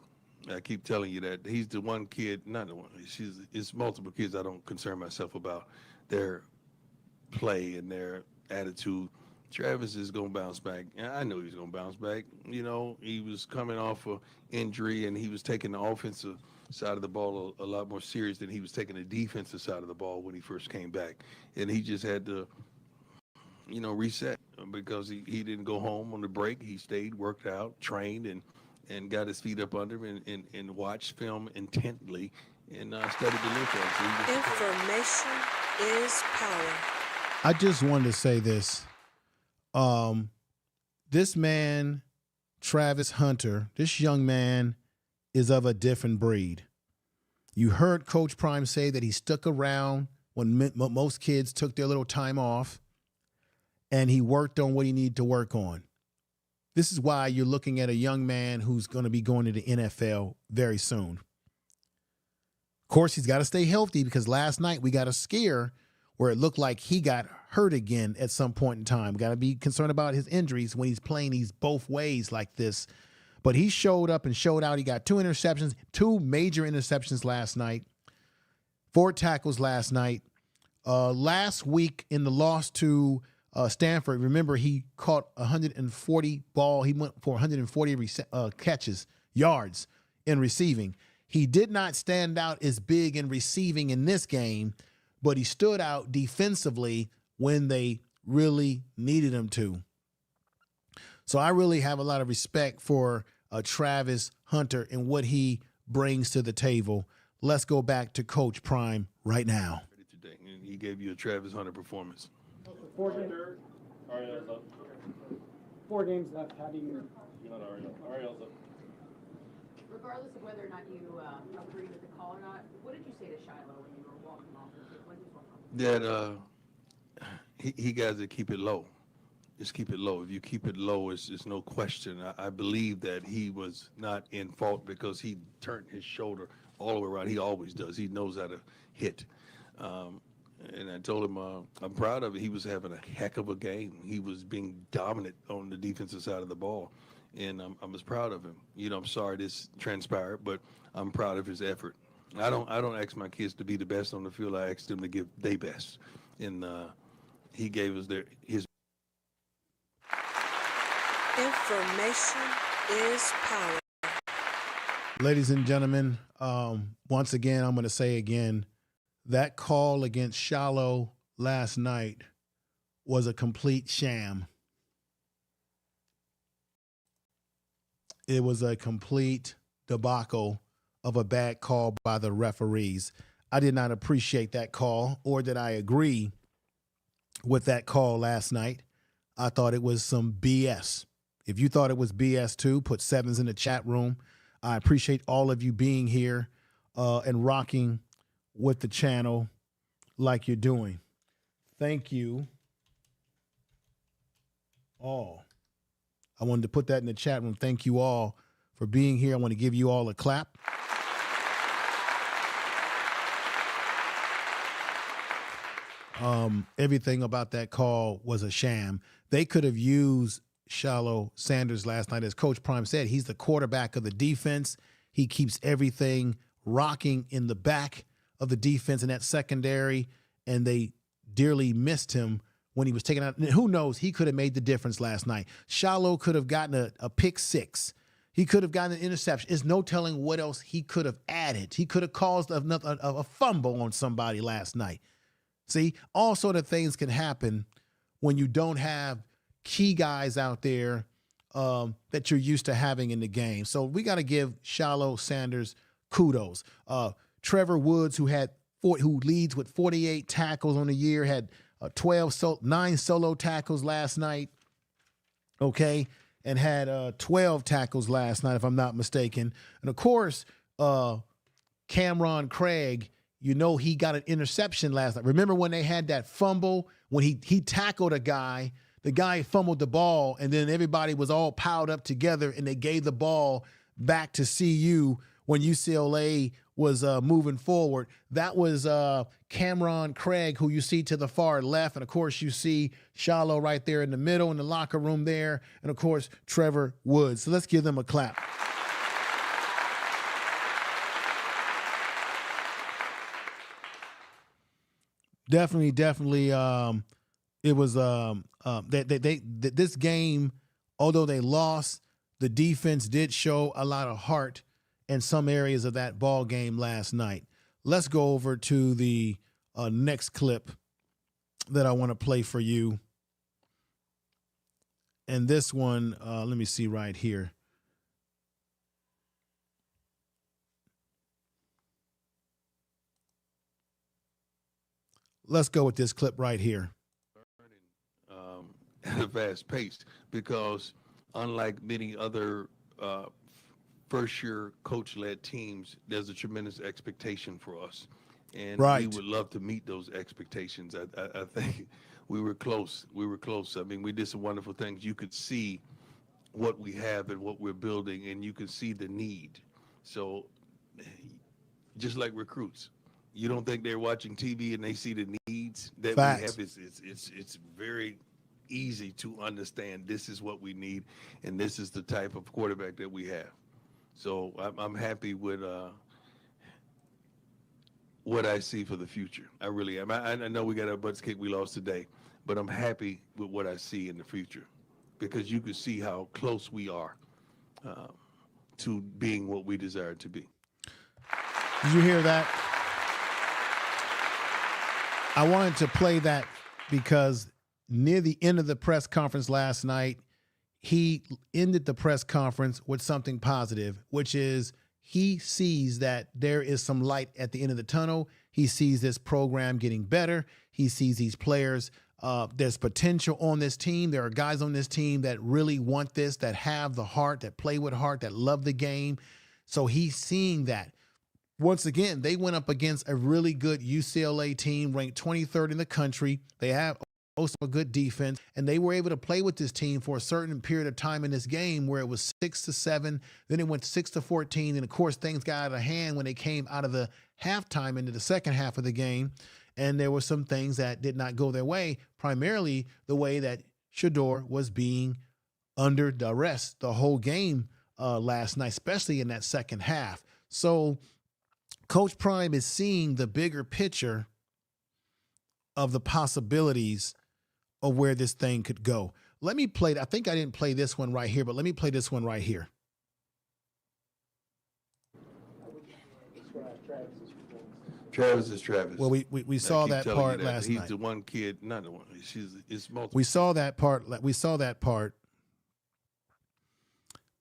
Speaker 9: I keep telling you that. He's the one kid, not the one, it's multiple kids I don't concern myself about their play and their attitude. Travis is going to bounce back. I knew he was going to bounce back. You know, he was coming off an injury, and he was taking the offensive side of the ball a lot more serious than he was taking the defensive side of the ball when he first came back. And he just had to, you know, reset because he didn't go home on the break. He stayed, worked out, trained, and got his feet up under him and watched film intently and studied the nutrients.
Speaker 1: information is power.
Speaker 2: I just wanted to say this. This man, Travis Hunter, this young man is of a different breed. You heard Coach Prime say that he stuck around when most kids took their little time off, and he worked on what he needed to work on. This is why you're looking at a young man who's going to be going to the NFL very soon. Of course, he's got to stay healthy because last night we got a scare where it looked like he got hurt again at some point in time. Got to be concerned about his injuries when he's playing these both ways like this. But he showed up and showed out. He got 2 interceptions, 2 major interceptions last night, 4 tackles last night. Last week in the loss to Stanford, remember he caught 140 ball. He went for 140 catches, yards in receiving. He did not stand out as big in receiving in this game, but he stood out defensively when they really needed him to. So I really have a lot of respect for Travis Hunter and what he brings to the table. Let's go back to Coach Prime right now.
Speaker 9: He gave you a Travis Hunter performance.
Speaker 5: 4 games. Ariel's up. 4 games left. How do you?
Speaker 6: Ariel's up.
Speaker 11: Regardless of whether or not you agree with the call or not, what did you say to Shiloh when you were walking off?
Speaker 9: That he got to keep it low. Just keep it low. If you keep it low, it's no question. I believe that he was not in fault because he turned his shoulder all the way around. He always does. He knows how to hit. And I told him I'm proud of it. He was having a heck of a game. He was being dominant on the defensive side of the ball. And I was proud of him. You know, I'm sorry this transpired, but I'm proud of his effort. I don't ask my kids to be the best on the field. I ask them to give their best, and he gave us his.
Speaker 1: Information is power.
Speaker 2: Ladies and gentlemen, once again, I'm going to say again, that call against Shallow last night was a complete sham. It was a complete debacle of a bad call by the referees. I did not appreciate that call, or did I agree with that call last night. I thought it was some BS. If you thought it was BS too, put sevens in the chat room. I appreciate all of you being here and rocking with the channel like you're doing. Thank you all. I wanted to put that in the chat room. Thank you all for being here. I want to give you all a clap. Everything about that call was a sham. They could have used Shedeur Sanders last night. As Coach Prime said, he's the quarterback of the defense. He keeps everything rocking in the back of the defense in that secondary, and they dearly missed him when he was taken out. And who knows, he could have made the difference last night. Shedeur could have gotten a pick six. He could have gotten an interception. There's no telling what else he could have added. He could have caused a fumble on somebody last night. See, all sort of things can happen when you don't have key guys out there that you're used to having in the game. So we got to give Shedeur Sanders kudos. Trevor Woods, who leads with 48 tackles on the year, had 9 solo tackles last night. Okay, and had 12 tackles last night, if I'm not mistaken. And of course, Cameron Craig, you know, he got an interception last night. Remember when they had that fumble when he tackled a guy? The guy fumbled the ball, and then everybody was all piled up together, and they gave the ball back to CU when UCLA was moving forward. That was Cameron Craig, who you see to the far left. And, of course, you see Shedeur right there in the middle in the locker room there. And, of course, Trevor Woods. So let's give them a clap. Definitely. It was this game, although they lost, the defense did show a lot of heart in some areas of that ball game last night. Let's go over to the next clip that I want to play for you. And this one, let me see right here. Let's go with this clip right here.
Speaker 9: At a fast pace, because unlike many other first-year coach-led teams, there's a tremendous expectation for us, and we would love to meet those expectations. I think we were close. I mean, we did some wonderful things. You could see what we have and what we're building, and you can see the need. So just like recruits, you don't think they're watching TV and they see the needs that we have. It's very easy to understand this is what we need, and this is the type of quarterback that we have. So I'm happy with what I see for the future. I really am. I know we got our butts kicked, we lost today, but I'm happy with what I see in the future, because you can see how close we are to being what we desire to be.
Speaker 2: Did you hear that? I wanted to play that because near the end of the press conference last night, he ended the press conference with something positive, which is he sees that there is some light at the end of the tunnel. He sees this program getting better. He sees these players. There's potential on this team. There are guys on this team that really want this, that have the heart, that play with heart, that love the game. So he's seeing that. Once again, they went up against a really good UCLA team ranked 23rd in the country. They have also a good defense, and they were able to play with this team for a certain period of time in this game where it was 6-7, then it went 6-14, and of course things got out of hand when they came out of the halftime into the second half of the game, and there were some things that did not go their way, primarily the way that Shedeur was being under duress the whole game last night, especially in that second half. So Coach Prime is seeing the bigger picture of the possibilities of where this thing could go. Let me play. I think I didn't play this one right here, but let me play this one right here.
Speaker 9: Travis is Travis.
Speaker 2: Well, we saw that part last night.
Speaker 9: He's the one kid, not the one. It's multiple.
Speaker 2: We saw that part. We saw that part.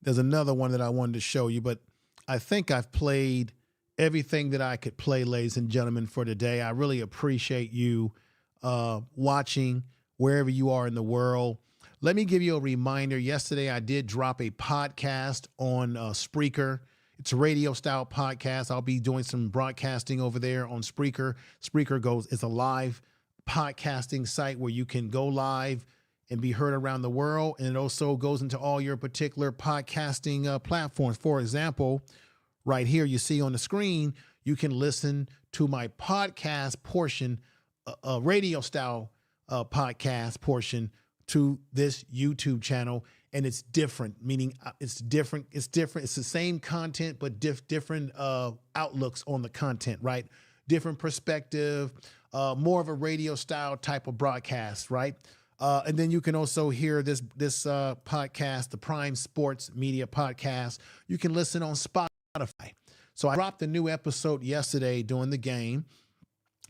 Speaker 2: There's another one that I wanted to show you, but I think I've played everything that I could play, ladies and gentlemen, for today. I really appreciate you watching wherever you are in the world. Let me give you a reminder. Yesterday, I did drop a podcast on Spreaker. It's a radio style podcast. I'll be doing some broadcasting over there on Spreaker. Spreaker is a live podcasting site where you can go live and be heard around the world. And it also goes into all your particular podcasting platforms. For example, right here, you see on the screen, you can listen to my podcast portion, radio style podcast portion to this YouTube channel. And it's different, meaning it's different. It's different. It's the same content, but different outlooks on the content, right? Different perspective, more of a radio style type of broadcast, right? And then you can also hear this podcast, the Prime Sports Media Podcast. You can listen on Spotify. So I dropped a new episode yesterday during the game,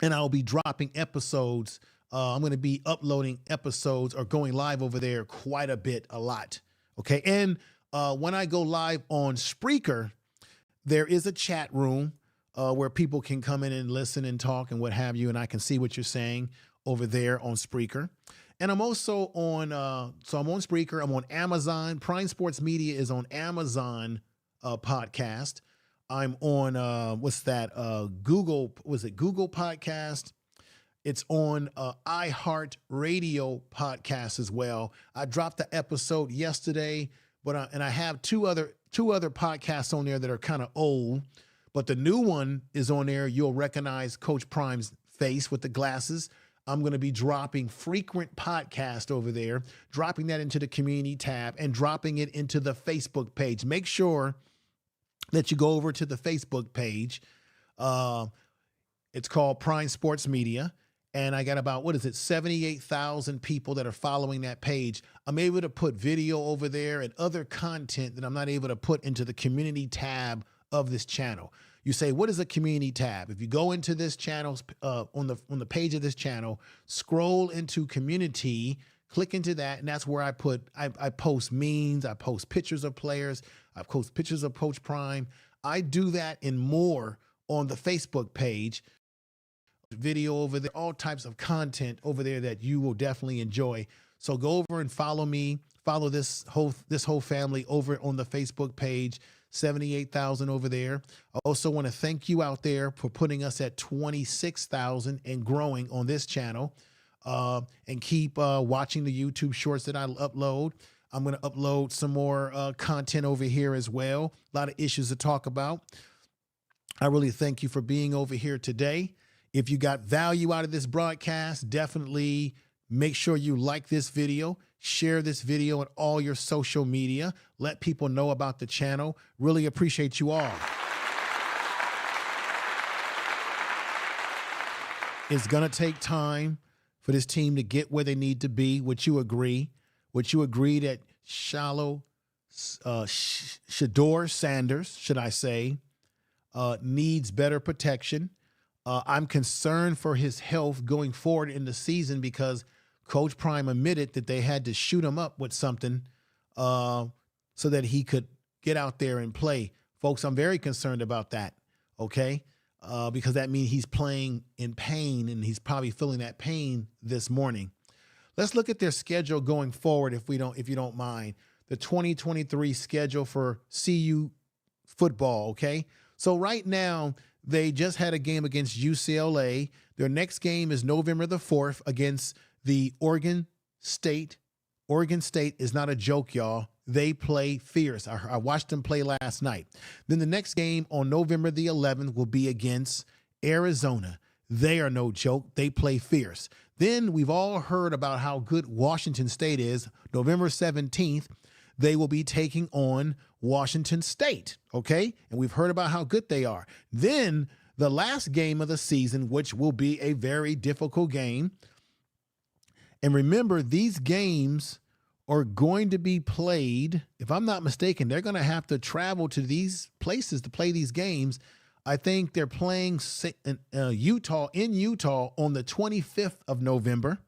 Speaker 2: and I'll be dropping episodes. I'm going to be uploading episodes or going live over there quite a lot. Okay. And when I go live on Spreaker, there is a chat room where people can come in and listen and talk and what have you. And I can see what you're saying over there on Spreaker. And I'm also on, so I'm on Spreaker. I'm on Amazon. Prime Sports Media is on Amazon podcast. I'm on, Google, Google Podcast? It's on iHeartRadio podcast as well. I dropped the episode yesterday, but and I have two other podcasts on there that are kind of old, but the new one is on there. You'll recognize Coach Prime's face with the glasses. I'm going to be dropping frequent podcast over there, dropping that into the community tab and dropping it into the Facebook page. Make sure that you go over to the Facebook page. It's called Prime Sports Media. And I got about, 78,000 people that are following that page. I'm able to put video over there and other content that I'm not able to put into the community tab of this channel. You say, what is a community tab? If you go into this channel, on the page of this channel, scroll into community, click into that, and that's where I post memes, I post pictures of players, I post pictures of Coach Prime. I do that and more on the Facebook page. Video over there, all types of content over there that you will definitely enjoy. So go over and follow me, follow this whole family over on the Facebook page, 78,000 over there. I also want to thank you out there for putting us at 26,000 and growing on this channel. And keep watching the YouTube shorts that I upload. I'm going to upload some more content over here as well. A lot of issues to talk about. I really thank you for being over here today. If you got value out of this broadcast, definitely make sure you like this video, share this video on all your social media, let people know about the channel. Really appreciate you all. It's going to take time for this team to get where they need to be. Would you agree? Would you agree that Shedeur Sanders, should I say, needs better protection? I'm concerned for his health going forward in the season because Coach Prime admitted that they had to shoot him up with something so that he could get out there and play. Folks, I'm very concerned about that, okay? Because that means he's playing in pain, and he's probably feeling that pain this morning. Let's look at their schedule going forward, if you don't mind. The 2023 schedule for CU football, okay? So right now, they just had a game against UCLA. Their next game is November the 4th against the Oregon State. Oregon State is not a joke, y'all. They play fierce. I watched them play last night. Then the next game on November the 11th will be against Arizona. They are no joke. They play fierce. Then we've all heard about how good Washington State is. November 17th, they will be taking on Washington State, okay? And we've heard about how good they are. Then the last game of the season, which will be a very difficult game. And remember, these games are going to be played, if I'm not mistaken, they're going to have to travel to these places to play these games. I think they're playing Utah on the 25th of November.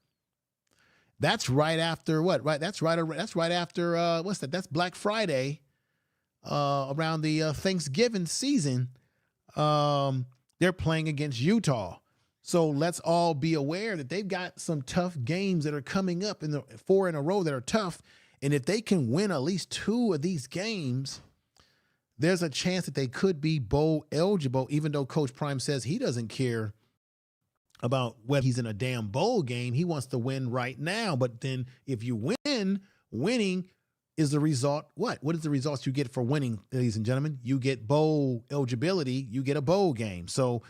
Speaker 2: That's right after what? Right. That's right after what's that? That's Black Friday, around the Thanksgiving season. They're playing against Utah. So let's all be aware that they've got some tough games that are coming up in the 4 in a row that are tough. And if they can win at least 2 of these games, there's a chance that they could be bowl eligible, even though Coach Prime says he doesn't care about whether he's in a damn bowl game. He wants to win right now. But then if you win, winning is the result. What is the results you get for winning, ladies and gentlemen? You get bowl eligibility. You get a bowl game. So,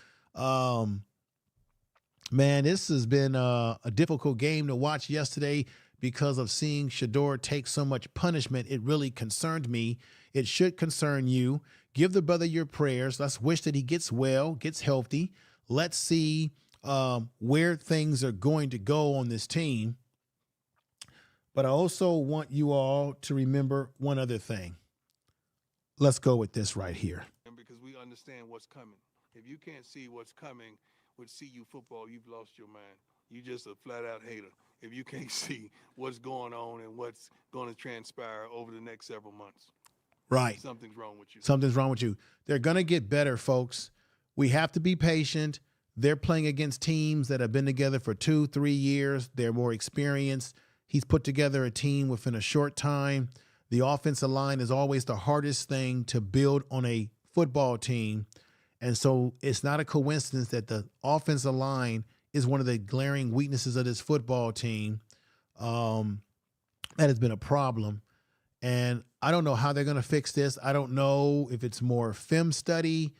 Speaker 2: man, this has been a difficult game to watch yesterday because of seeing Shedeur take so much punishment. It really concerned me. It should concern you. Give the brother your prayers. Let's wish that he gets well, gets healthy. Let's see where things are going to go on this team. But I also want you all to remember one other thing. Let's go with this right here.
Speaker 9: Because we understand what's coming. If you can't see what's coming with CU football, you've lost your mind. You just a flat-out hater if you can't see what's going on and what's going to transpire over the next several months.
Speaker 2: Right.
Speaker 9: Something's wrong with you.
Speaker 2: Something's wrong with you. They're going to get better, folks. We have to be patient. They're playing against teams that have been together for 2-3 years. They're more experienced. He's put together a team within a short time. The offensive line is always the hardest thing to build on a football team. And so it's not a coincidence that the offensive line is one of the glaring weaknesses of this football team. That has been a problem. And I don't know how they're going to fix this. I don't know if it's more film study.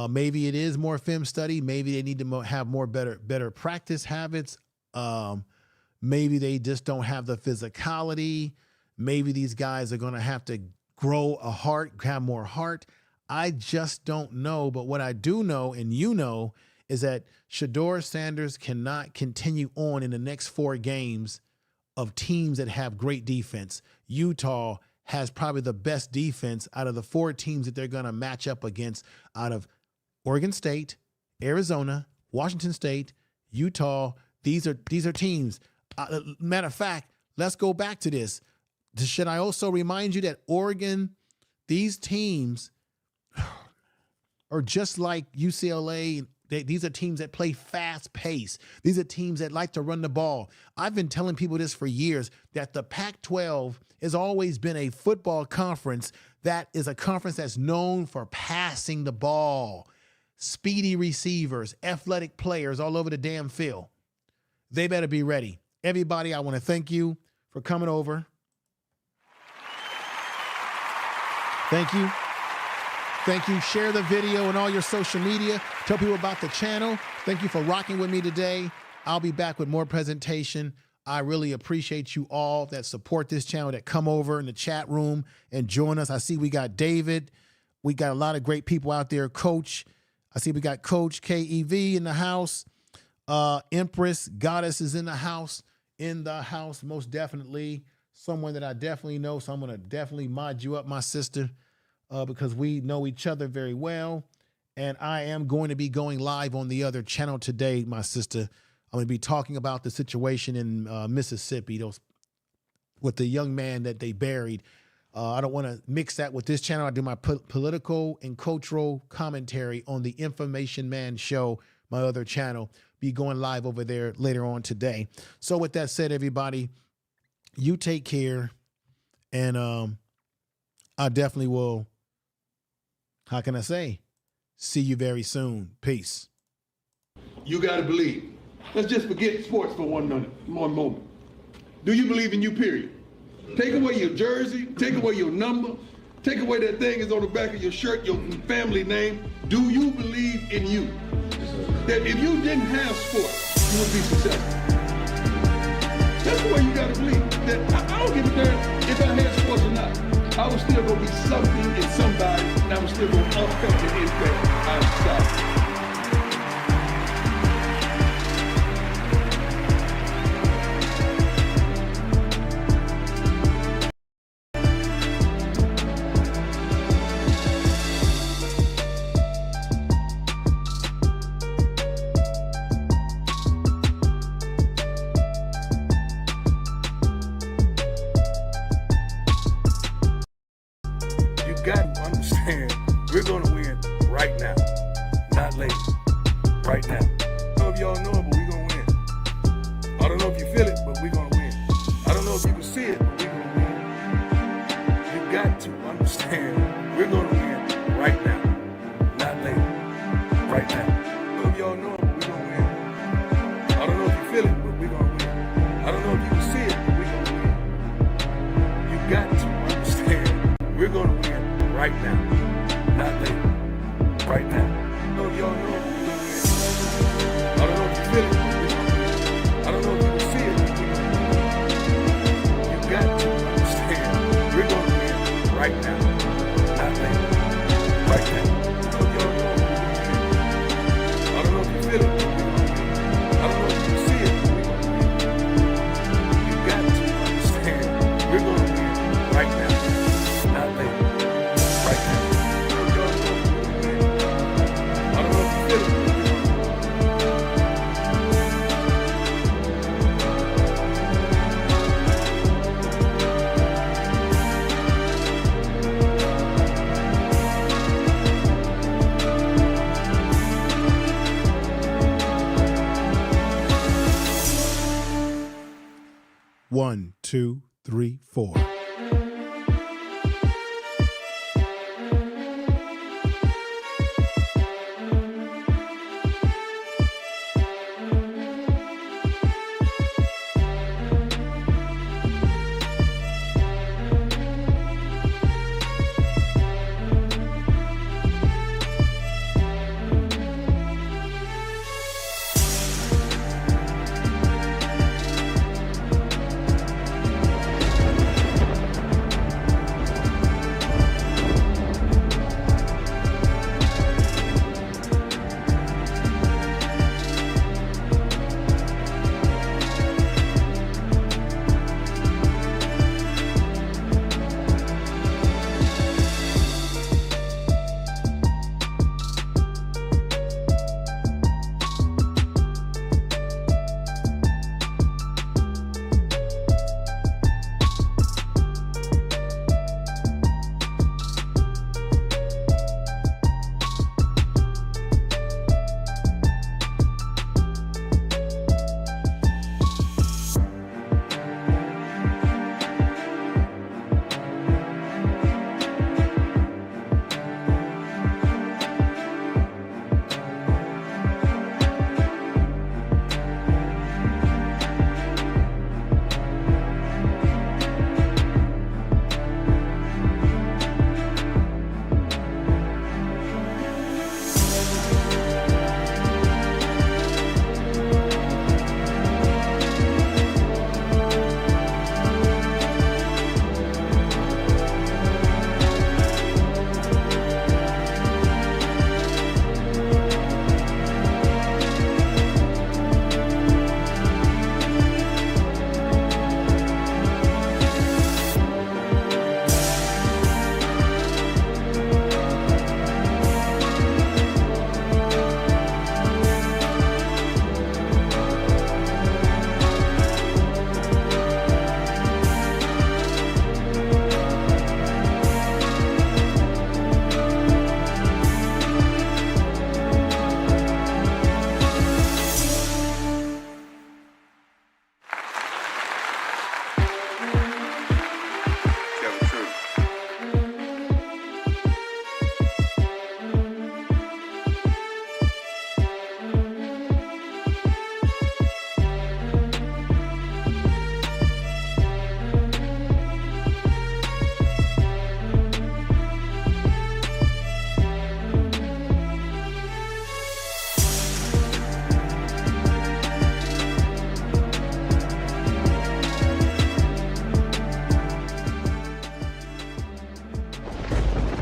Speaker 2: Maybe it is more film study. Maybe they need to have more better practice habits. Maybe they just don't have the physicality. Maybe these guys are going to have to grow a heart, have more heart. I just don't know. But what I do know, and you know, is that Shedeur Sanders cannot continue on in the next 4 games of teams that have great defense. Utah has probably the best defense out of the 4 teams that they're going to match up against, out of Oregon State, Arizona, Washington State, Utah. These are teams. Matter of fact, let's go back to this. Should I also remind you that Oregon, these teams are just like UCLA. These are teams that play fast pace. These are teams that like to run the ball. I've been telling people this for years, that the Pac-12 has always been a football conference that is a conference that's known for passing the ball. Speedy receivers, athletic players all over the damn field. They better be ready. Everybody, I want to thank you for coming over. Thank you. Thank you. Share the video on all your social media. Tell people about the channel. Thank you for rocking with me today. I'll be back with more presentation. I really appreciate you all that support this channel, that come over in the chat room and join us. I see we got David. We got a lot of great people out there. Coach. I see we got Coach KEV in the house. Empress Goddess is in the house. Most definitely. Someone that I definitely know. So I'm going to definitely mod you up, my sister. Because we know each other very well. And I am going to be going live on the other channel today, my sister. I'm going to be talking about the situation in Mississippi, with the young man that they buried. I don't want to mix that with this channel. I do my political and cultural commentary on the Information Man Show, my other channel. Be going live over there later on today. So with that said, everybody, you take care. And I definitely will, how can I say, see you very soon. Peace.
Speaker 3: You got to believe. Let's just forget sports for one moment. Do you believe in you, period? Take away your jersey, take away your number, take away that thing that's on the back of your shirt, your family name. Do you believe in you? That if you didn't have sports, you would be successful. That's the way you got to believe. That I don't give a damn if I had sports or not. I was still going to be something in somebody, and I was still going to affect and impact our society. right now. Not later. Right now. I don't know if y'all know it, but we're going to win. I don't know if you feel it, but we're going to win. I don't know if you can see it, but we're going to win. You got to understand, we're going to win right now. Not later. Right now. I don't know if y'all know it, but we're going to win. I don't know if you feel it, but we're going to win. I don't know if you can see it, but we're going to win. You got to understand, we're going to win right now. Not later. Right now. I don't know if y'all know it, but we're going to win. I don't know if you feel it, but we're going to win. I don't know if you can see it, but we're going to win. You got to understand, we're going to win right now. Not later. Right now. I don't know if y'all know it, but we're going to win. I don't know if you feel it, but we're going to win. I don't know if you can see it, but we're going to win. You got to understand, we're going to win right now. Not later. Right now. I don't know if y'all know it, but we're going to win. I don't know if you feel it, but we're going to win.
Speaker 2: 1, 2, 3, 4.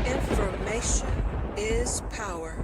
Speaker 1: Information is power.